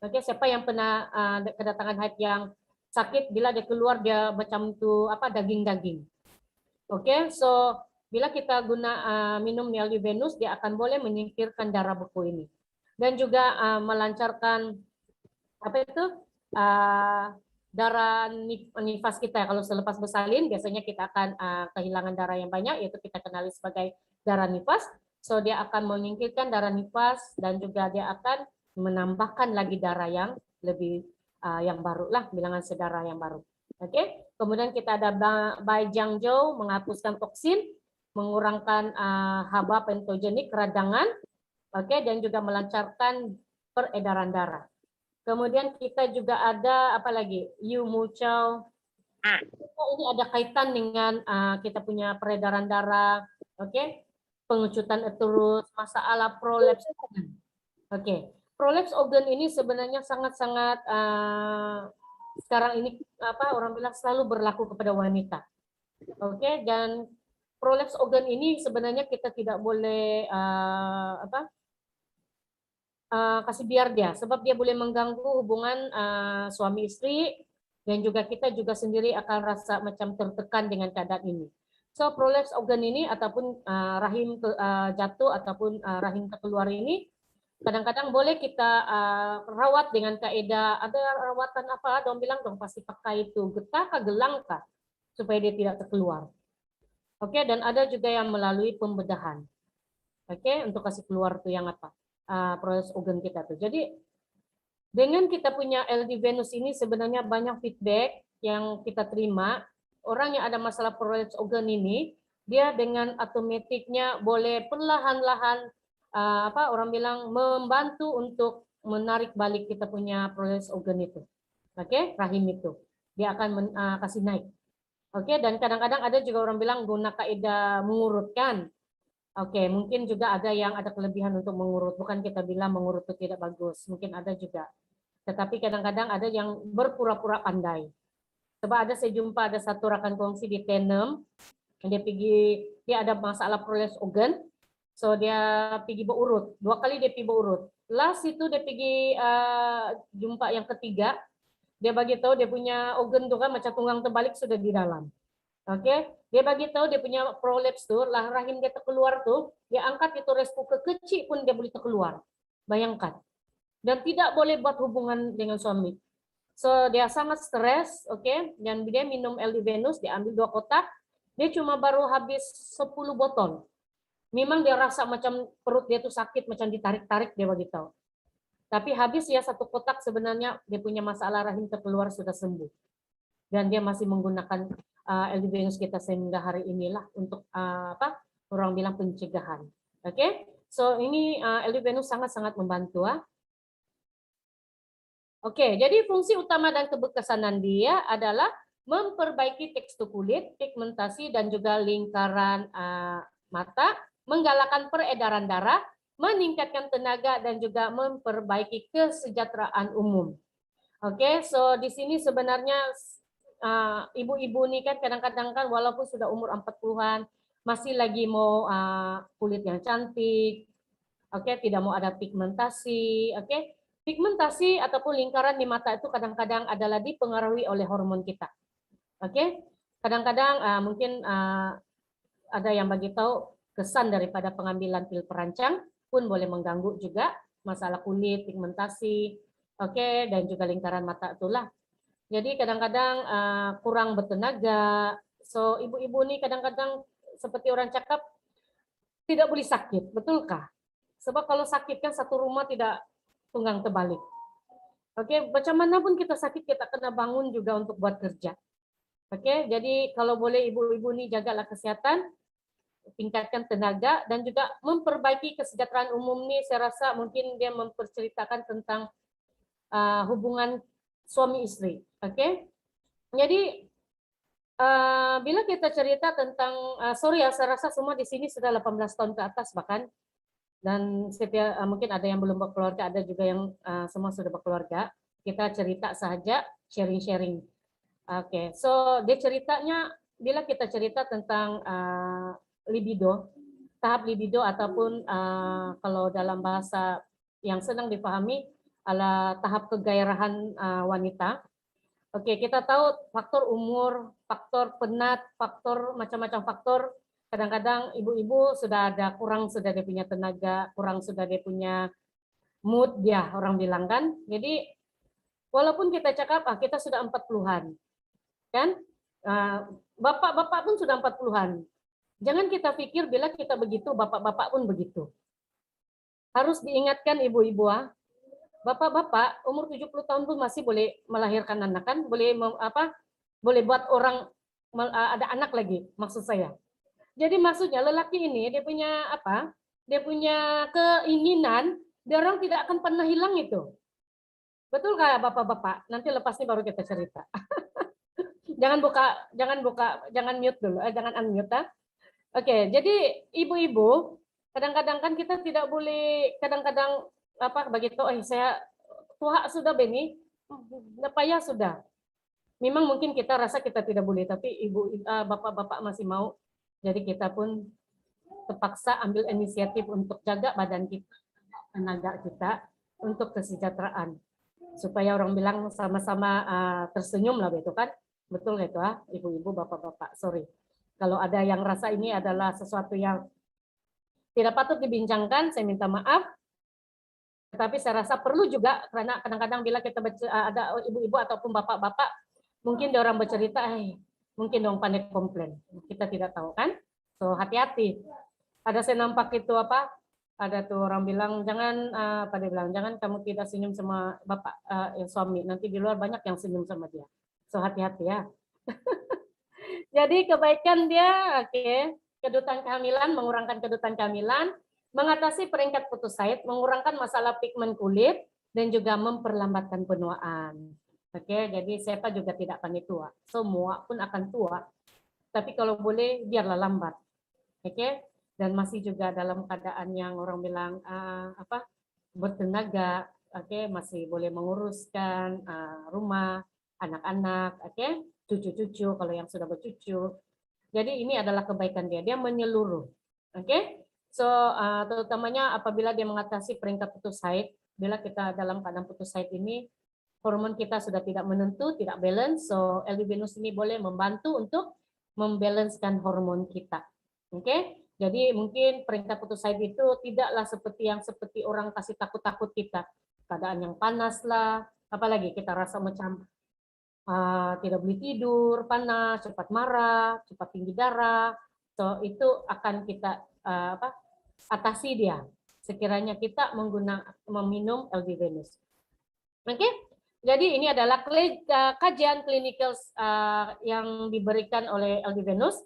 Oke, siapa yang pernah kedatangan haid yang sakit, bila dia keluar dia macam tuh apa, daging-daging. Oke, so bila kita guna minum Meldi Venus, dia akan boleh menyingkirkan darah beku ini. Dan juga melancarkan apa itu darah nifas kita. Kalau selepas bersalin biasanya kita akan kehilangan darah yang banyak, yaitu kita kenali sebagai darah nifas. So dia akan menyingkirkan darah nifas dan juga dia akan menambahkan lagi darah yang lebih yang baru lah, bilangan sedarah yang baru. Oke, kemudian kita ada Baijangzhou, menghapuskan toksin, mengurangkan haba pentogenik radangan, oke, dan juga melancarkan peredaran darah. Kemudian kita juga ada apa lagi? Yu Muchao. Ini ada kaitan dengan kita punya peredaran darah, oke? Pengecutan uterus, masalah prolapse organ. Oke, prolapse organ ini sebenarnya sangat-sangat sekarang ini apa orang bilang selalu berlaku kepada wanita. Oke, dan prolapse organ ini sebenarnya kita tidak boleh kasih biar dia, sebab dia boleh mengganggu hubungan suami istri, dan juga kita juga sendiri akan rasa macam tertekan dengan keadaan ini. So prolapse organ ini ataupun rahim jatuh ataupun rahim terkeluar ini kadang-kadang boleh kita rawat dengan kaedah, ada rawatan apa, dong bilang dong pasti pakai itu getah kah gelang kah supaya dia tidak terkeluar. Oke, dan ada juga yang melalui pembedahan. Oke, untuk kasih keluar tuh yang apa? Proses organ kita tuh. Jadi dengan kita punya LD Venus ini sebenarnya banyak feedback yang kita terima. Orang yang ada masalah proses organ ini, dia dengan otomatiknya boleh perlahan-lahan apa orang bilang membantu untuk menarik balik kita punya proses organ itu. Oke, rahim itu. Dia akan kasih naik. Oke, dan kadang-kadang ada juga orang bilang guna kaidah mengurutkan. Oke, mungkin juga ada yang ada kelebihan untuk mengurut. Bukan kita bilang mengurut itu tidak bagus. Mungkin ada juga. Tetapi kadang-kadang ada yang berpura-pura pandai. Coba ada saya jumpa ada satu rakan kongsi di Tenem. Dia ada masalah proses organ. So dia pergi berurut. 2 kali dia pergi berurut. Last itu dia pergi jumpa yang ketiga. Dia bagi tahu dia punya organ tuh kan macam tunggang terbalik sudah di dalam. Oke, dia bagi tahu dia punya prolapse tuh, lah rahim dia terkeluar tuh, dia angkat itu respuke kecil pun dia boleh terkeluar. Bayangkan. Dan tidak boleh buat hubungan dengan suami. So dia sangat stres, oke, dan dia minum LD Venus, dia ambil 2 kotak, dia cuma baru habis 10 botol. Memang dia rasa macam perut dia tuh sakit, macam ditarik-tarik dia bagi tahu. Tapi habis ya 1 kotak sebenarnya dia punya masalah rahim terkeluar sudah sembuh. Dan dia masih menggunakan LD Venus kita sehingga hari inilah untuk apa orang bilang pencegahan. Oke, so ini LD Venus sangat-sangat membantu. Oke, jadi fungsi utama dan keberkesanan dia adalah memperbaiki tekstur kulit, pigmentasi dan juga lingkaran mata, menggalakkan peredaran darah, meningkatkan tenaga dan juga memperbaiki kesejahteraan umum. Oke, so di sini sebenarnya ibu-ibu nih kan kadang-kadang kan walaupun sudah umur 40-an masih lagi mau kulit yang cantik, oke, tidak mau ada pigmentasi, oke. Pigmentasi ataupun lingkaran di mata itu kadang-kadang adalah dipengaruhi oleh hormon kita, oke. Kadang-kadang mungkin ada yang bagi tahu kesan daripada pengambilan pil perancang pun boleh mengganggu juga masalah kulit, pigmentasi, oke, dan juga lingkaran mata itulah. Jadi kadang-kadang kurang bertenaga. So ibu-ibu ini kadang-kadang seperti orang cakap tidak boleh sakit, betulkah? Sebab kalau sakit kan satu rumah tidak tunggang terbalik. Oke, macam mana pun kita sakit kita kena bangun juga untuk buat kerja. Oke, jadi kalau boleh ibu-ibu ini jagalah kesehatan, tingkatkan tenaga dan juga memperbaiki kesejahteraan umum nih. Saya rasa mungkin dia memperceritakan tentang hubungan suami istri. Oke, jadi bila kita cerita tentang sorry ya, saya rasa semua di sini sudah 18 tahun ke atas bahkan, dan setiap mungkin ada yang belum berkeluarga, ada juga yang semua sudah berkeluarga. Kita cerita saja, sharing-sharing. Oke, so dia ceritanya bila kita cerita tentang libido, tahap libido ataupun kalau dalam bahasa yang senang dipahami adalah tahap kegairahan wanita. Oke, kita tahu faktor umur, faktor penat, faktor macam-macam faktor. Kadang-kadang ibu-ibu sudah sudah dia punya tenaga, kurang sudah dia punya mood dia, orang bilang kan. Jadi walaupun kita cakap kita sudah 40-an, kan? Bapak-bapak pun sudah 40-an. Jangan kita pikir bila kita begitu, bapak-bapak pun begitu. Harus diingatkan ibu-ibu, bapak-bapak umur 70 tahun pun masih boleh melahirkan anak kan, boleh boleh buat orang ada anak lagi, maksud saya. Jadi maksudnya lelaki ini dia punya Dia punya keinginan, dia orang tidak akan pernah hilang itu. Betul nggak bapak-bapak? Nanti lepas ini baru kita cerita. Jangan mute dulu, jangan unmute. Oke, jadi ibu-ibu, kadang-kadang kan kita tidak boleh, kadang-kadang begitu, saya tua sudah Beni, payah sudah. Memang mungkin kita rasa kita tidak boleh, tapi bapak-bapak masih mau, jadi kita pun terpaksa ambil inisiatif untuk jaga badan kita, tenaga kita, untuk kesejahteraan. Supaya orang bilang sama-sama tersenyum lah, begitu kan? Betul itu ibu-ibu, bapak-bapak. Sorry. Kalau ada yang rasa ini adalah sesuatu yang tidak patut dibincangkan, saya minta maaf. Tetapi saya rasa perlu juga, karena kadang-kadang bila kita ada ibu-ibu ataupun bapak-bapak, mungkin dia orang bercerita, mungkin dong pandai komplain. Kita tidak tahu kan? So hati-hati. Ada saya nampak itu ada tuh orang bilang jangan dia bilang jangan kamu tidak senyum sama bapak suami, nanti di luar banyak yang senyum sama dia. So hati-hati ya. Jadi kebaikan dia, kedutan kehamilan, mengurangkan kedutan kehamilan, mengatasi peringkat putus haid, mengurangkan masalah pigmen kulit, dan juga memperlambatkan penuaan. Jadi siapa juga tidak akan tua, semua pun akan tua. Tapi kalau boleh biarlah lambat. Dan masih juga dalam keadaan yang orang bilang bertenaga, masih boleh menguruskan rumah, anak-anak, cucu-cucu kalau yang sudah bercucu. Jadi ini adalah kebaikan dia menyeluruh. So terutamanya apabila dia mengatasi peringkat putus haid, bila kita dalam keadaan putus haid ini hormon kita sudah tidak menentu, tidak balance, so LD Venus ini boleh membantu untuk membalancekan hormon kita. Jadi mungkin peringkat putus haid itu tidaklah seperti orang kasih takut-takut kita. Keadaan yang panas lah, apalagi kita rasa macam tidak boleh tidur, panas, cepat marah, cepat tinggi darah. So itu akan kita atasi dia. Sekiranya kita meminum LD Venus. Jadi ini adalah kajian klinikal yang diberikan oleh LD Venus.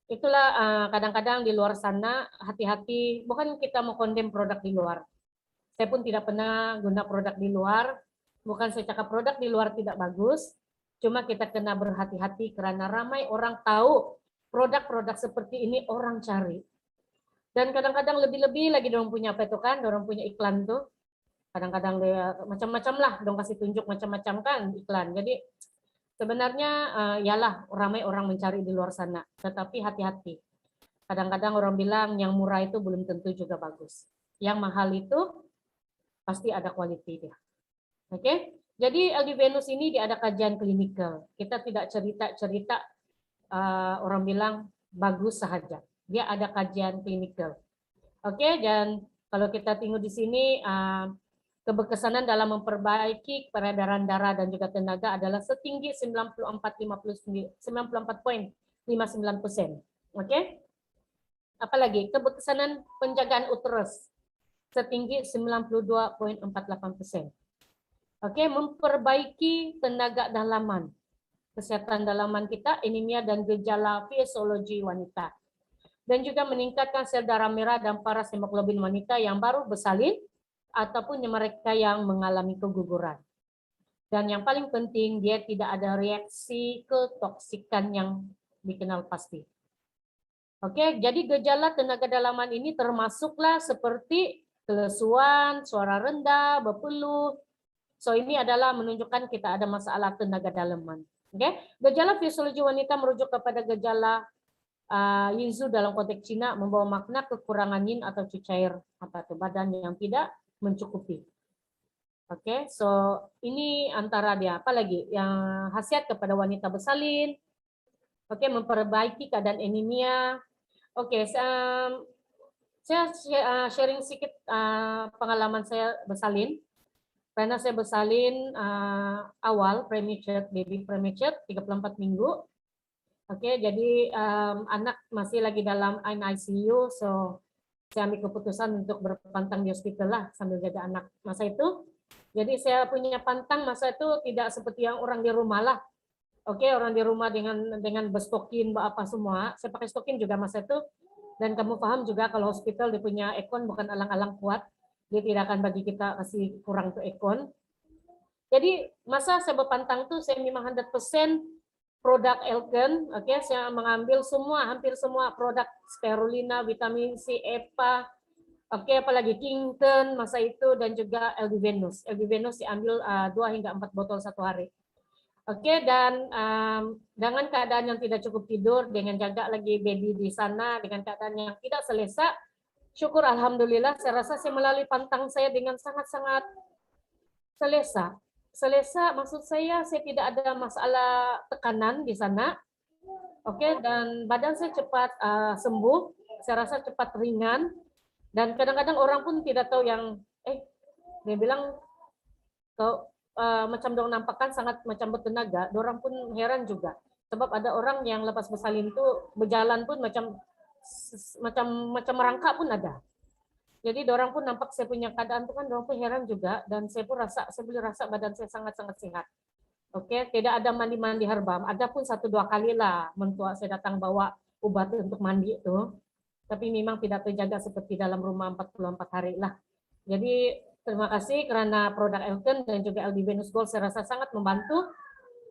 Itulah kadang-kadang di luar sana hati-hati, bukan kita mau kondem produk di luar. Saya pun tidak pernah guna produk di luar, bukan saya cakap produk di luar tidak bagus, cuma kita kena berhati-hati karena ramai orang tahu produk-produk seperti ini orang cari. Dan kadang-kadang lebih-lebih lagi dong punya orang punya iklan tuh. Kadang-kadang macam-macam lah, dong kasih tunjuk macam-macam kan iklan. Jadi sebenarnya yalah ramai orang mencari di luar sana, tetapi hati-hati. Kadang-kadang orang bilang yang murah itu belum tentu juga bagus. Yang mahal itu pasti ada quality dia. Jadi LD Venus ini dia ada kajian klinikal. Kita tidak cerita-cerita orang bilang bagus saja. Dia ada kajian klinikal. Dan kalau kita tengok di sini keberkesanan dalam memperbaiki peredaran darah dan juga tenaga adalah setinggi 94,59%. Apalagi keberkesanan penjagaan uterus setinggi 92,48%. Memperbaiki tenaga dalaman, kesehatan dalaman kita, anemia dan gejala fisiologi wanita. Dan juga meningkatkan sel darah merah dan parahemoglobin wanita yang baru bersalin ataupun mereka yang mengalami keguguran. Dan yang paling penting, dia tidak ada reaksi ketoksikan yang dikenal pasti. Jadi gejala tenaga dalaman ini termasuklah seperti kelesuan, suara rendah, berpeluh. So ini adalah menunjukkan kita ada masalah tenaga dalaman. Oke, gejala fisiologi wanita merujuk kepada gejala Yizu dalam konteks Cina membawa makna kekurangan yin atau cair badan yang tidak mencukupi. Oke, so ini antara dia apa lagi yang khasiat kepada wanita bersalin. Oke, memperbaiki keadaan anemia. Oke, saya sharing sedikit pengalaman saya bersalin. Karena saya bersalin awal premature, baby premature 34 minggu. Oke, jadi anak masih lagi dalam ICU, so saya ambil keputusan untuk berpantang di hospital lah sambil jaga anak masa itu. Jadi saya punya pantang masa itu tidak seperti yang orang di rumah lah. Oke, orang di rumah dengan berstokin apa semua. Saya pakai stokin juga masa itu. Dan kamu paham juga kalau hospital dia punya ekon bukan alang-alang kuat. Dia tidak akan bagi kita kasih kurang tuh ekon. Jadi masa saya berpantang tuh saya memang 100% produk Elken. Oke, saya mengambil semua, hampir semua produk spirulina, vitamin C, EPA, oke, apalagi Kington masa itu dan juga LD Venus. LD Venus diambil 2 hingga 4 botol satu hari. Oke, dan dengan keadaan yang tidak cukup tidur, dengan jaga lagi baby di sana, dengan keadaan yang tidak selesa, syukur alhamdulillah saya rasa saya melalui pantang saya dengan sangat-sangat selesa. Selesa maksud saya tidak ada masalah tekanan di sana. Oke, dan badan saya cepat sembuh, saya rasa cepat ringan. Dan kadang-kadang orang pun tidak tahu yang, dia bilang, kau macam dong nampakkan sangat macam bertenaga, orang pun heran juga. Sebab ada orang yang lepas bersalin itu berjalan pun macam merangkak pun ada. Jadi orang pun nampak saya punya keadaan itu kan, orang pun heran juga, dan saya pun saya boleh rasa badan saya sangat-sangat sehat. Oke, tidak ada mandi-mandi herbal. Ada pun 1-2 kali lah mentua saya datang bawa obat untuk mandi itu. Tapi memang tidak terjaga seperti dalam rumah 44 hari lah. Jadi terima kasih karena produk Elken dan juga LD Venus Gold saya rasa sangat membantu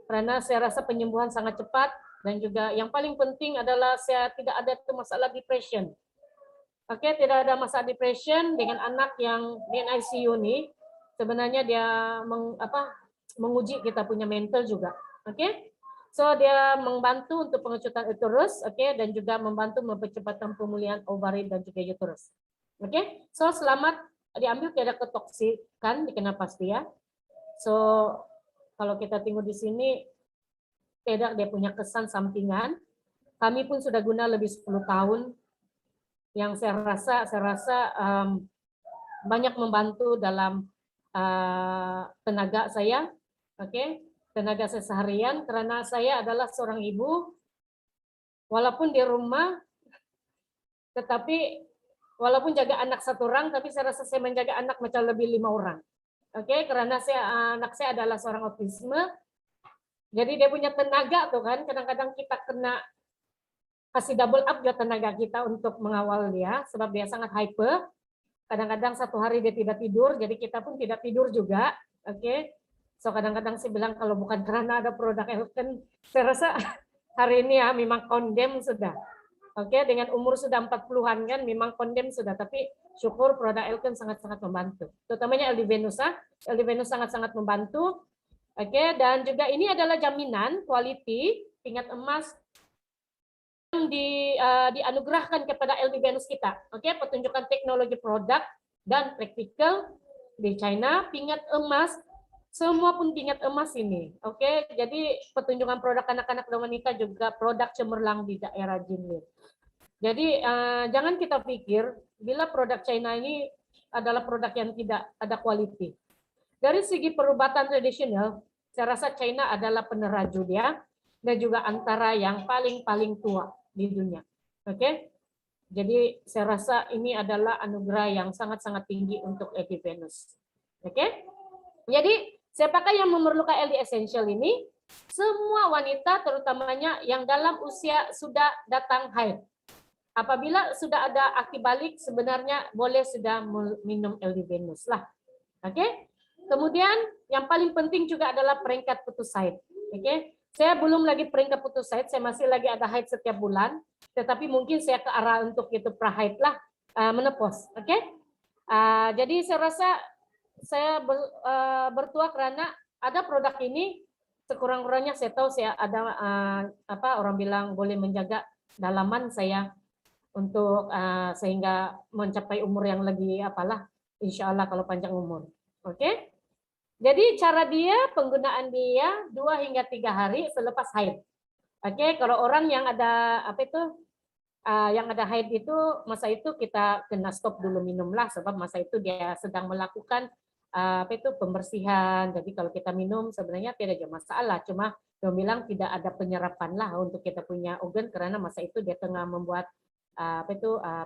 karena saya rasa penyembuhan sangat cepat dan juga yang paling penting adalah saya tidak ada masalah depression. Oke, tidak ada masalah depression dengan anak yang di ICU nih. Sebenarnya dia menguji kita punya mental juga. Oke. So dia membantu untuk pengecutan uterus, oke, dan juga membantu mempercepat pemulihan ovari dan juga uterus. Oke. So selamat diambil tidak ketoksikan dikenal pasti ya. So kalau kita tengok di sini tidak dia punya kesan sampingan. Kami pun sudah guna lebih 10 tahun yang saya rasa banyak membantu dalam tenaga saya. Oke. Tenaga saya seharian karena saya adalah seorang ibu walaupun di rumah tetapi walaupun jaga anak 1 orang tapi saya rasa saya menjaga anak macam lebih 5 orang. Oke, karena anak saya adalah seorang autisme. Jadi dia punya tenaga tuh kan, kadang-kadang kita kena kasih double up juga tenaga kita untuk mengawal dia sebab dia sangat hyper. Kadang-kadang 1 hari dia tidak tidur, jadi kita pun tidak tidur juga. Oke. So kadang-kadang saya bilang kalau bukan karena ada produk Elken, saya rasa hari ini ya memang kondem sudah. Oke, dengan umur sudah 40-an kan memang kondem sudah, tapi syukur produk Elken sangat-sangat membantu. Terutamanya LD Venus, LD Venus sangat-sangat membantu. Oke, dan juga ini adalah jaminan quality pingat emas yang dianugerahkan kepada LD Venus kita. Oke, pertunjukan teknologi produk dan praktikal di China, pingat emas. Semua pun pingat emas ini. Oke, jadi pertunjukan produk anak-anak dan wanita juga produk cemerlang di daerah Jinling. Jadi jangan kita pikir bila produk China ini adalah produk yang tidak ada quality. Dari segi perubatan tradisional, saya rasa China adalah peneraju dia dan juga antara yang paling tua di dunia. Oke. Jadi saya rasa ini adalah anugerah yang sangat-sangat tinggi untuk LD Venus. Oke. Jadi siapakah yang memerlukan LD Essential ini? Semua wanita terutamanya yang dalam usia sudah datang haid. Apabila sudah ada akil balik sebenarnya boleh sudah minum LD Venus lah. Oke? Kemudian yang paling penting juga adalah peringkat putus haid. Oke? Saya belum lagi peringkat putus haid, saya masih lagi ada haid setiap bulan, tetapi mungkin saya ke arah untuk itu prahaid lah, menopause. Oke? Jadi saya rasa saya bertua karena ada produk ini sekurang-kurangnya saya tahu saya ada orang bilang boleh menjaga dalaman saya untuk sehingga mencapai umur yang lebih insya Allah kalau panjang umur. Oke? Jadi cara dia, penggunaan dia 2 hingga 3 hari selepas haid. Oke, kalau orang yang ada yang ada haid itu, masa itu kita kena stop dulu minumlah, sebab masa itu dia sedang melakukan pembersihan. Jadi kalau kita minum sebenarnya tidak ada masalah, cuma dia bilang tidak ada penyerapan lah untuk kita punya organ karena masa itu dia tengah membuat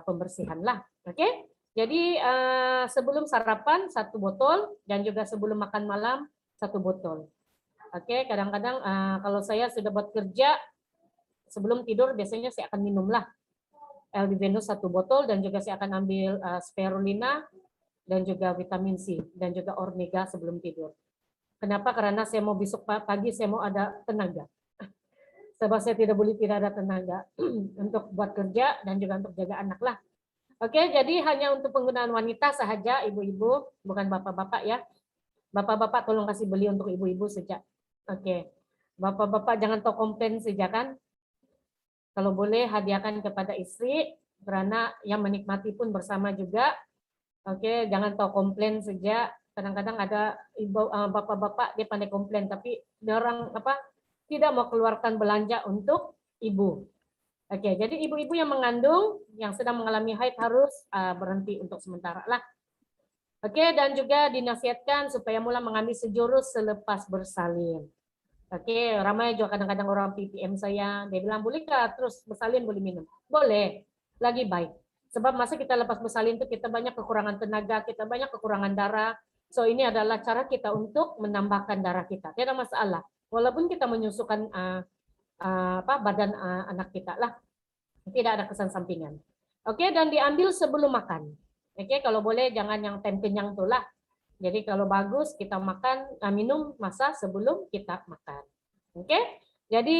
pembersihan lah. Oke, jadi sebelum sarapan 1 botol dan juga sebelum makan malam 1 botol. Oke, kadang-kadang kalau saya sudah buat kerja sebelum tidur biasanya saya akan minum lah LD Venus 1 botol dan juga saya akan ambil spirulina dan juga vitamin C dan juga Ormega sebelum tidur. Kenapa? Karena saya mau besok pagi saya mau ada tenaga. Sebab saya tidak ada tenaga untuk buat kerja dan juga untuk jaga anak lah. Oke, jadi hanya untuk penggunaan wanita saja, ibu-ibu, bukan bapak-bapak ya. Bapak-bapak tolong kasih beli untuk ibu-ibu saja. Oke, bapak-bapak jangan tahu komplain saja kan. Kalau boleh hadiahkan kepada istri, karena yang menikmati pun bersama juga. Oke, jangan tahu komplain saja. Kadang-kadang ada ibu bapak-bapak dia pandai komplain, tapi dia orang tidak mau keluarkan belanja untuk ibu. Oke, jadi ibu-ibu yang mengandung, yang sedang mengalami haid harus berhenti untuk sementara lah. Oke, dan juga dinasihatkan supaya mula mengambil sejurus selepas bersalin. Oke, ramai juga kadang-kadang orang PPM saya, dia bilang, bolehkah terus bersalin boleh minum? Boleh, lagi baik. Sebab masa kita lepas bersalin itu kita banyak kekurangan tenaga, kita banyak kekurangan darah. So ini adalah cara kita untuk menambahkan darah kita. Tidak masalah. Walaupun kita menyusukan badan anak kita lah, tidak ada kesan sampingan. Oke, dan diambil sebelum makan. Oke, kalau boleh jangan yang time kenyang tuh lah. Jadi kalau bagus kita makan, minum masa sebelum kita makan. Oke, jadi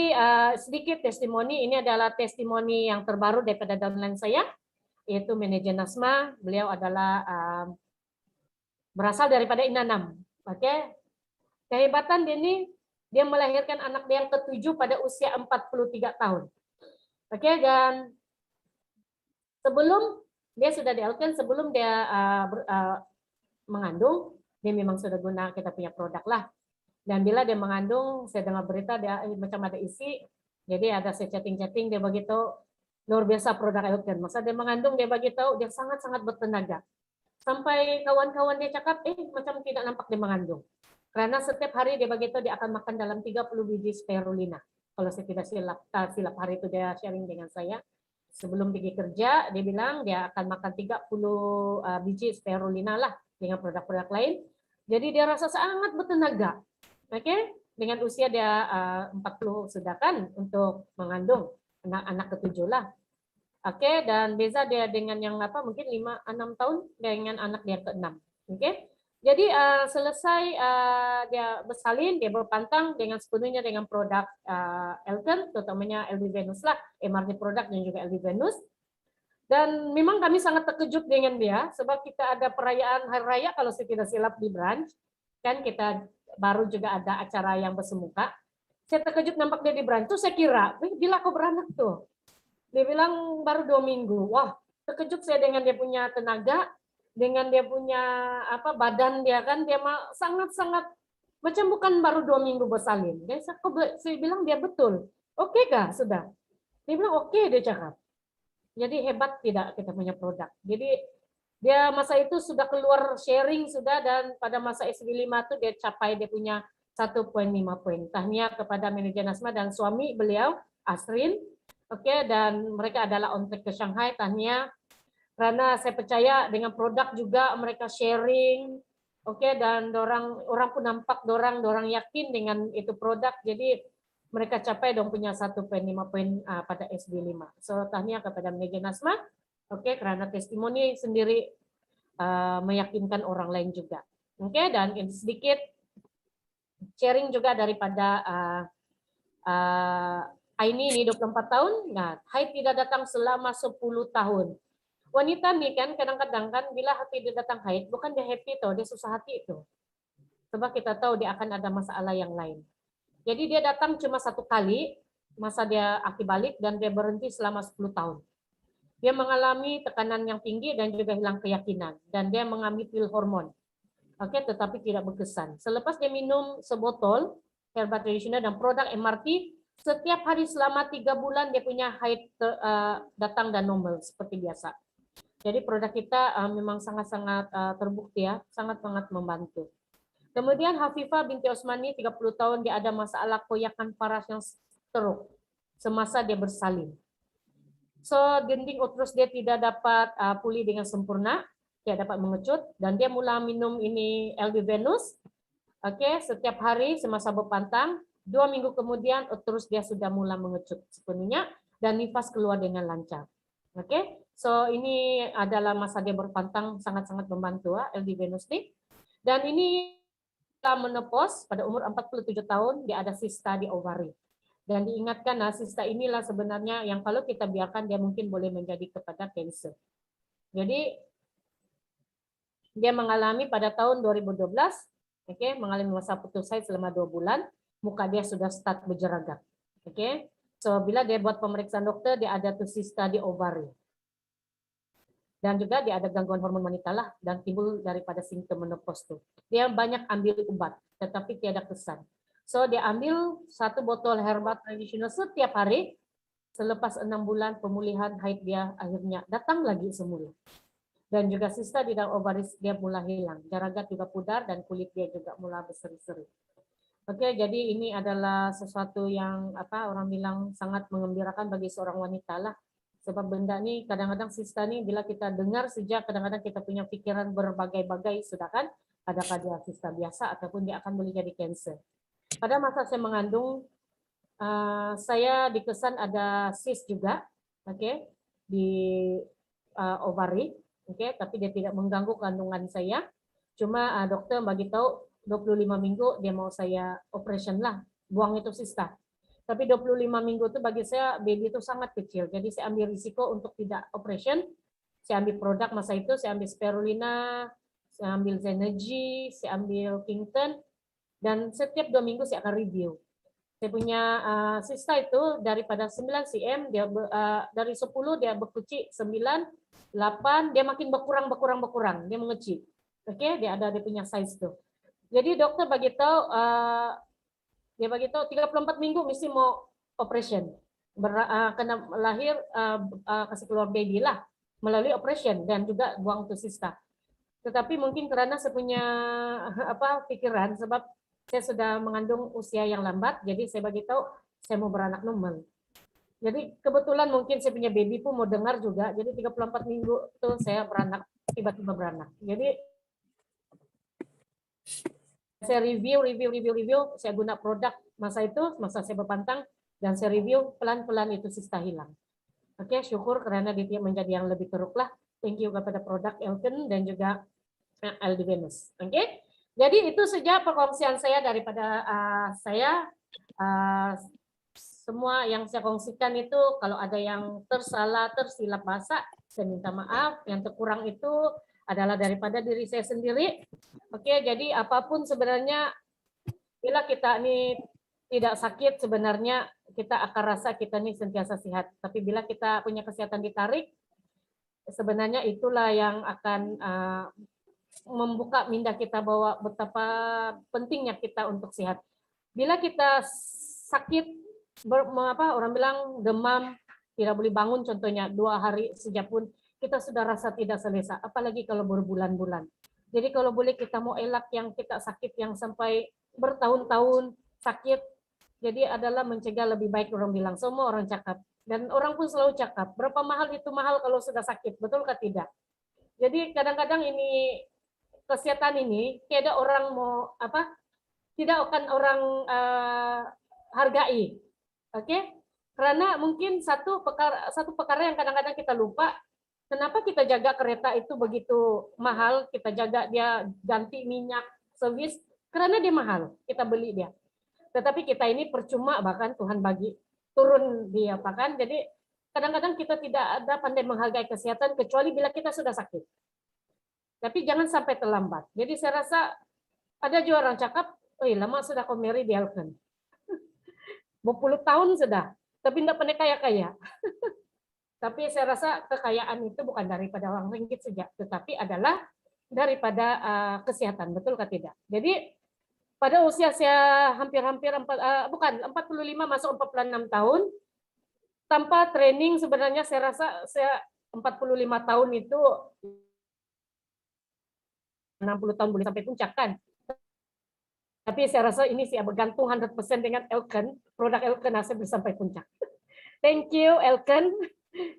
sedikit testimoni. Ini adalah testimoni yang terbaru daripada downline saya, yaitu manajer Nasma. Beliau adalah berasal daripada Inanam. Oke, kehebatan dia ini, dia melahirkan anak dia yang ke-7 pada usia 43 tahun. Oke, dan sebelum dia sudah dialkan, sebelum dia mengandung, dia memang sudah guna kita punya produk lah. Dan bila dia mengandung, saya dengar berita dia macam ada isi, jadi ada saya chatting-chatting, dia begitu luar biasa produk Elken. Masa dia mengandung, dia bagi tahu dia sangat-sangat bertenaga. Sampai kawan-kawan dia cakap, macam tidak nampak dia mengandung. Karena setiap hari dia bagi tahu dia akan makan dalam 30 biji spirulina. Kalau saya tidak silap hari itu dia sharing dengan saya. Sebelum pergi kerja, dia bilang dia akan makan 30 biji spirulina lah dengan produk-produk lain. Jadi dia rasa sangat bertenaga. Oke, dengan usia dia 40 sudah kan untuk mengandung anak ke-7 lah. Oke, dan beza dia dengan yang mungkin 5-6 tahun dengan anak dia ke-6. Oke. Jadi selesai dia bersalin, dia berpantang dengan sepenuhnya dengan produk Elken, terutamanya LD Venus lah, MRD produk dan juga LD Venus. Dan memang kami sangat terkejut dengan dia, sebab kita ada perayaan hari raya kalau saya tidak silap di branch, kan kita baru juga ada acara yang bersemuka. Saya terkejut nampak dia di branch, tuh saya kira, bila kau beranak tuh. Dia bilang baru 2 minggu. Wah, terkejut saya dengan dia punya tenaga, dengan dia punya badan dia kan, dia sangat-sangat macam bukan baru 2 minggu bersalin. Saya bilang dia betul. Oke kah sudah? Dia bilang oke, dia cakap. Jadi hebat tidak kita punya produk. Jadi dia masa itu sudah keluar sharing sudah, dan pada masa SB5 itu dia capai dia punya 1,5 poin. Tahniah kepada manajer Nasma dan suami beliau, Asrin. Oke, dan mereka adalah on track ke Shanghai, tahniah. Karena saya percaya dengan produk juga mereka sharing. Oke, dan orang pun nampak dorang yakin dengan itu produk. Jadi mereka capai dong punya 1,5 poin pada SB5. So tahniah kepada manajer Nasma. Oke, karena testimoni sendiri meyakinkan orang lain juga. Oke, dan sedikit sharing juga daripada Aini ini 24 tahun, nah haid tidak datang selama 10 tahun. Wanita nih kan kadang-kadang kan bila hati dia datang haid, bukan dia happy tuh, dia susah hati itu. Sebab kita tahu dia akan ada masalah yang lain. Jadi dia datang cuma 1 kali, masa dia aktif balik dan dia berhenti selama 10 tahun. Dia mengalami tekanan yang tinggi dan juga hilang keyakinan. Dan dia mengambil pil hormon. Oke, tetapi tidak berkesan. Selepas dia minum sebotol herbal tradisional dan produk MRT, setiap hari selama 3 bulan dia punya haid datang dan normal seperti biasa. Jadi produk kita memang sangat-sangat terbukti ya, sangat-sangat membantu. Kemudian Hafifah binti Osmani 30 tahun dia ada masalah koyakan paras yang teruk semasa dia bersalin. So dinding uterus dia tidak dapat pulih dengan sempurna, tidak dapat mengecut dan dia mula minum ini LB Venus. Oke, setiap hari semasa berpantang, 2 minggu kemudian uterus dia sudah mula mengecut sepenuhnya dan nifas keluar dengan lancar. Oke, so ini adalah masa dia berpantang sangat-sangat membantu LB Venus nih. Dan ini menopause pada umur 47 tahun dia ada sista di ovari. Dan diingatkan sista inilah sebenarnya yang kalau kita biarkan dia mungkin boleh menjadi kepada kanker. Jadi dia mengalami pada tahun 2012, mengalami masa putus haid selama 2 bulan, muka dia sudah start berjeragat. So bila dia buat pemeriksaan dokter dia ada sista di ovari. Dan juga dia ada gangguan hormon wanita lah dan timbul daripada simptom menopause tuh. Dia banyak ambil obat tetapi tiada kesan. So dia ambil 1 botol herbal tradisional setiap hari. Selepas 6 bulan pemulihan haid dia akhirnya datang lagi semula. Dan juga sista di dalam ovaris dia mulai hilang. Jaragat juga pudar dan kulit dia juga mulai berseri-seri. Jadi ini adalah sesuatu yang orang bilang sangat mengembirakan bagi seorang wanita lah. Sebab benda ini kadang-kadang sista nih bila kita dengar sejak kadang-kadang kita punya pikiran berbagai-bagai sudah kan, adakah dia sista biasa ataupun dia akan boleh jadi kanker. Pada masa saya mengandung saya dikesan ada cyst juga, di ovari, tapi dia tidak mengganggu kandungan saya. Cuma dokter bagi tahu 25 minggu dia mau saya operation lah, buang itu sista. Tapi 25 minggu itu bagi saya baby itu sangat kecil. Jadi saya ambil risiko untuk tidak operation. Saya ambil produk masa itu, saya ambil spirulina, saya ambil Zenergy, saya ambil Kington, dan setiap 2 minggu saya akan review. Saya punya sista itu daripada 9 cm, dia dari 10 dia berkucik 9, 8, dia makin berkurang, dia mengecil. Dia ada dia punya size tuh. Jadi dokter bagi tahu dia bagi tahu 34 minggu mesti mau operation. Kena lahir kasih keluar baby lah melalui operation dan juga buang tuh sista. Tetapi mungkin karena saya punya pikiran sebab saya sudah mengandung usia yang lambat, jadi saya bagi tahu saya mau beranak normal. Jadi kebetulan mungkin saya punya baby pun mau dengar juga, jadi 34 minggu tuh saya beranak, tiba-tiba beranak. Jadi saya review, saya guna produk masa itu, masa saya berpantang, dan saya review pelan-pelan itu sista hilang. Syukur karena dia menjadi yang lebih teruk lah. Thank you kepada produk Elken dan juga LB Venus. Jadi itu saja perkongsian saya daripada saya. Semua yang saya kongsikan itu kalau ada yang tersalah, tersilap bahasa, saya minta maaf. Yang terkurang itu adalah daripada diri saya sendiri. Jadi apapun sebenarnya bila kita ini tidak sakit sebenarnya kita akan rasa kita ini sentiasa sehat. Tapi bila kita punya kesehatan ditarik, sebenarnya itulah yang akan membuka minda kita bahwa betapa pentingnya kita untuk sehat. Bila kita sakit, orang bilang demam, tidak boleh bangun contohnya 2 hari sejak pun kita sudah rasa tidak selesa, apalagi kalau berbulan-bulan. Jadi kalau boleh kita mau elak yang kita sakit yang sampai bertahun-tahun sakit, jadi adalah mencegah lebih baik orang bilang. Semua orang cakap dan orang pun selalu cakap berapa mahal itu mahal kalau sudah sakit, betulkah tidak? Jadi kadang-kadang ini kesehatan ini tidak orang mau tidak akan orang hargai, karena mungkin satu perkara yang kadang-kadang kita lupa. Kenapa kita jaga kereta itu begitu mahal? Kita jaga dia ganti minyak, servis, karena dia mahal. Kita beli dia. Tetapi kita ini percuma bahkan Tuhan bagi turun dia kan. Jadi kadang-kadang kita tidak ada pandai menghargai kesehatan kecuali bila kita sudah sakit. Tapi jangan sampai terlambat. Jadi saya rasa ada juga orang cakap, lama sudah kau marry di Elken. berpuluh tahun sudah, tapi tidak pernah kaya-kaya. Tapi saya rasa kekayaan itu bukan daripada uang ringgit saja, tetapi adalah daripada kesehatan, betul atau tidak? Jadi pada usia saya hampir-hampir 45 masuk 46 tahun, tanpa training sebenarnya saya rasa saya 45 tahun itu 60 tahun boleh sampai puncak kan. Tapi saya rasa ini sih bergantung 100% dengan Elken, produk Elken saya bisa sampai puncak. Thank you Elken.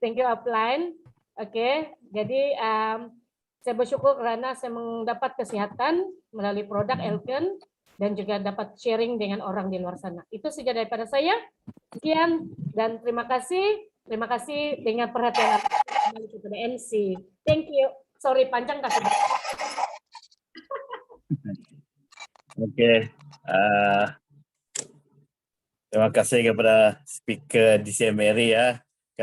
Thank you upline. Oke, jadi saya bersyukur karena saya mendapat kesehatan melalui produk Elken dan juga dapat sharing dengan orang di luar sana. Itu saja daripada saya. Sekian dan terima kasih. Terima kasih dengan perhatian kembali kepada MC. Thank you. Sorry panjang kasih. Okey. Terima kasih kepada speaker DCM Mary ya.